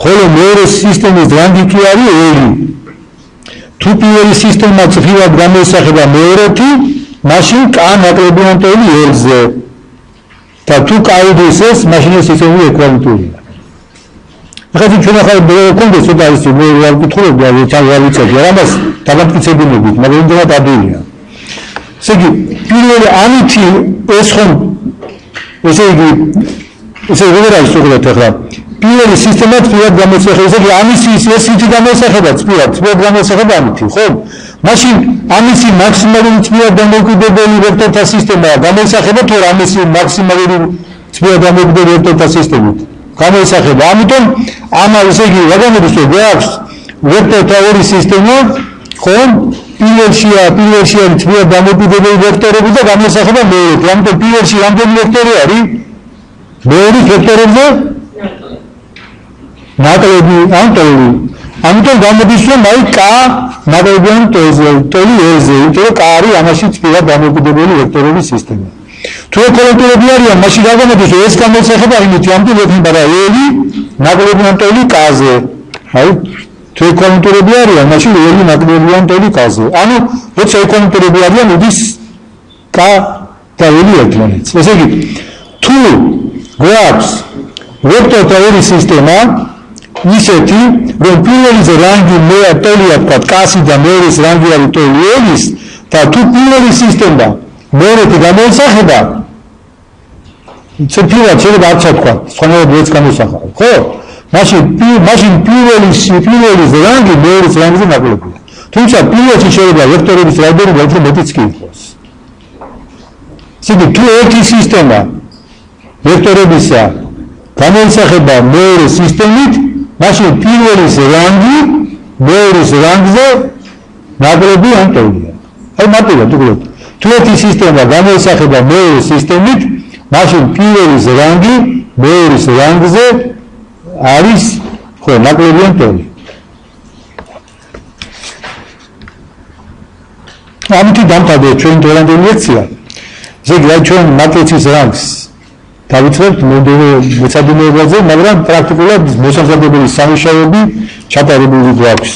ხოლო მეორე სისტემის რანგი კი არის l. თუ პირველი სისტემა თბილად გამოისახება მეორეთი, მაშინ k ნაკლებიანტელი l-ზე. და თუ კაიდეს ეს, მაშინ ეს ისევ ეკვივალენტურია. ახლა ჩვენ ახლა გქონდეს ცოტა ის ვიკითხულობ და ვიცავი, ამას დავამტკიცებინებით, მაგრამ იმდენად ადვილია. ესე იგი, პირველი ამითი ეს ხომ ესე იგი, როგორ არის უყურეთ ახლა, პირველი სისტემა თბილად გამოისახება, ესე იგი, ამისი ეს ითი გამოისახება თბილად გამოისახება ამითი, ხო? მაშინ ამისი მაქსიმალური თბილად დამოუკიდებელი ვექტორთა სისტემაა გამოისახება, თუ ამისი მაქსიმალური თბილად დამოუკიდებელი ვექტორთა სისტემით გამოისახება. ამიტომ ამას ესე იგი, რა გამოდის, რომ გვაქვს ვექტორთა ორი სისტემა, ხო? პირველში არის თბილად დამოუკიდებელი ვექტორები და გამოისახება მეორეთი. ამიტომ პირველში რამდენი ვექტორი არის? მეორე ვექტორებზე ნაკლები ან ტოლი. ამიტომ გამოდის, რომ აი k ნაკლებიან ტოლზე, იმიტომ რომ k არის ამაში თბილად დამოუკიდებელი ვექტორების სისტემა. თუ ეკვივალენტურები არიან, მაშინ რა გამოდის, რომ ეს გამოისახება იმით, ამიტომ ექნება რა l ნაკლებიან ტოლი k-ზე. აი თუ ეკვივალენტურები არიან, მაშინ l ნაკლებიან ტოლი k-ზე. ანუ როცა ეკვივალენტურები არიან, უდის k და l ერთმანეთს. ესე იგი, თუ გვაქვს ვექტორთა ორი სისტემა, ისეთი, რომ პირველის რანგი ტოლია თქვა k-ი და მეორეს რანგი არის ტოლი l-ის და თუ პირველი სისტემა მეორეთი გამოისახება, ციფრად შეიძლება არც თქვა, სხვანაირად ვერც გამოსახავ, ხო? მაშინ პირველის რანგი მეორის რანგზე ნაკლებია. თუმცა პირველში შეიძლება ვექტორების რაოდენობა უფრო მეტიც კი იყოს. ესე იგი, თუ ერთი სისტემა ვექტორებისა გამოისახება მეორე სისტემით, მაშინ პირველის რანგი მეორის რანგზე ნაკლები ან ტოლია. აი მარტივად უბრალოდ. თუ ერთი სისტემა გამოისახება მეორე სისტემით, მაშინ პირველის რანგი მეორის რანგზე არის ხო ნაკლებიან ტოლი. ამით დამთავრდა ჩვენი დღევანდელი ლექცია. ესე იგი, ჩვენ მატრიცის რანგს დავიწყებთ მეცადინეობაზე, მაგრამ პრაქტიკულად მოსამზადებელი სამუშაოები ჩატარებული გვაქვს.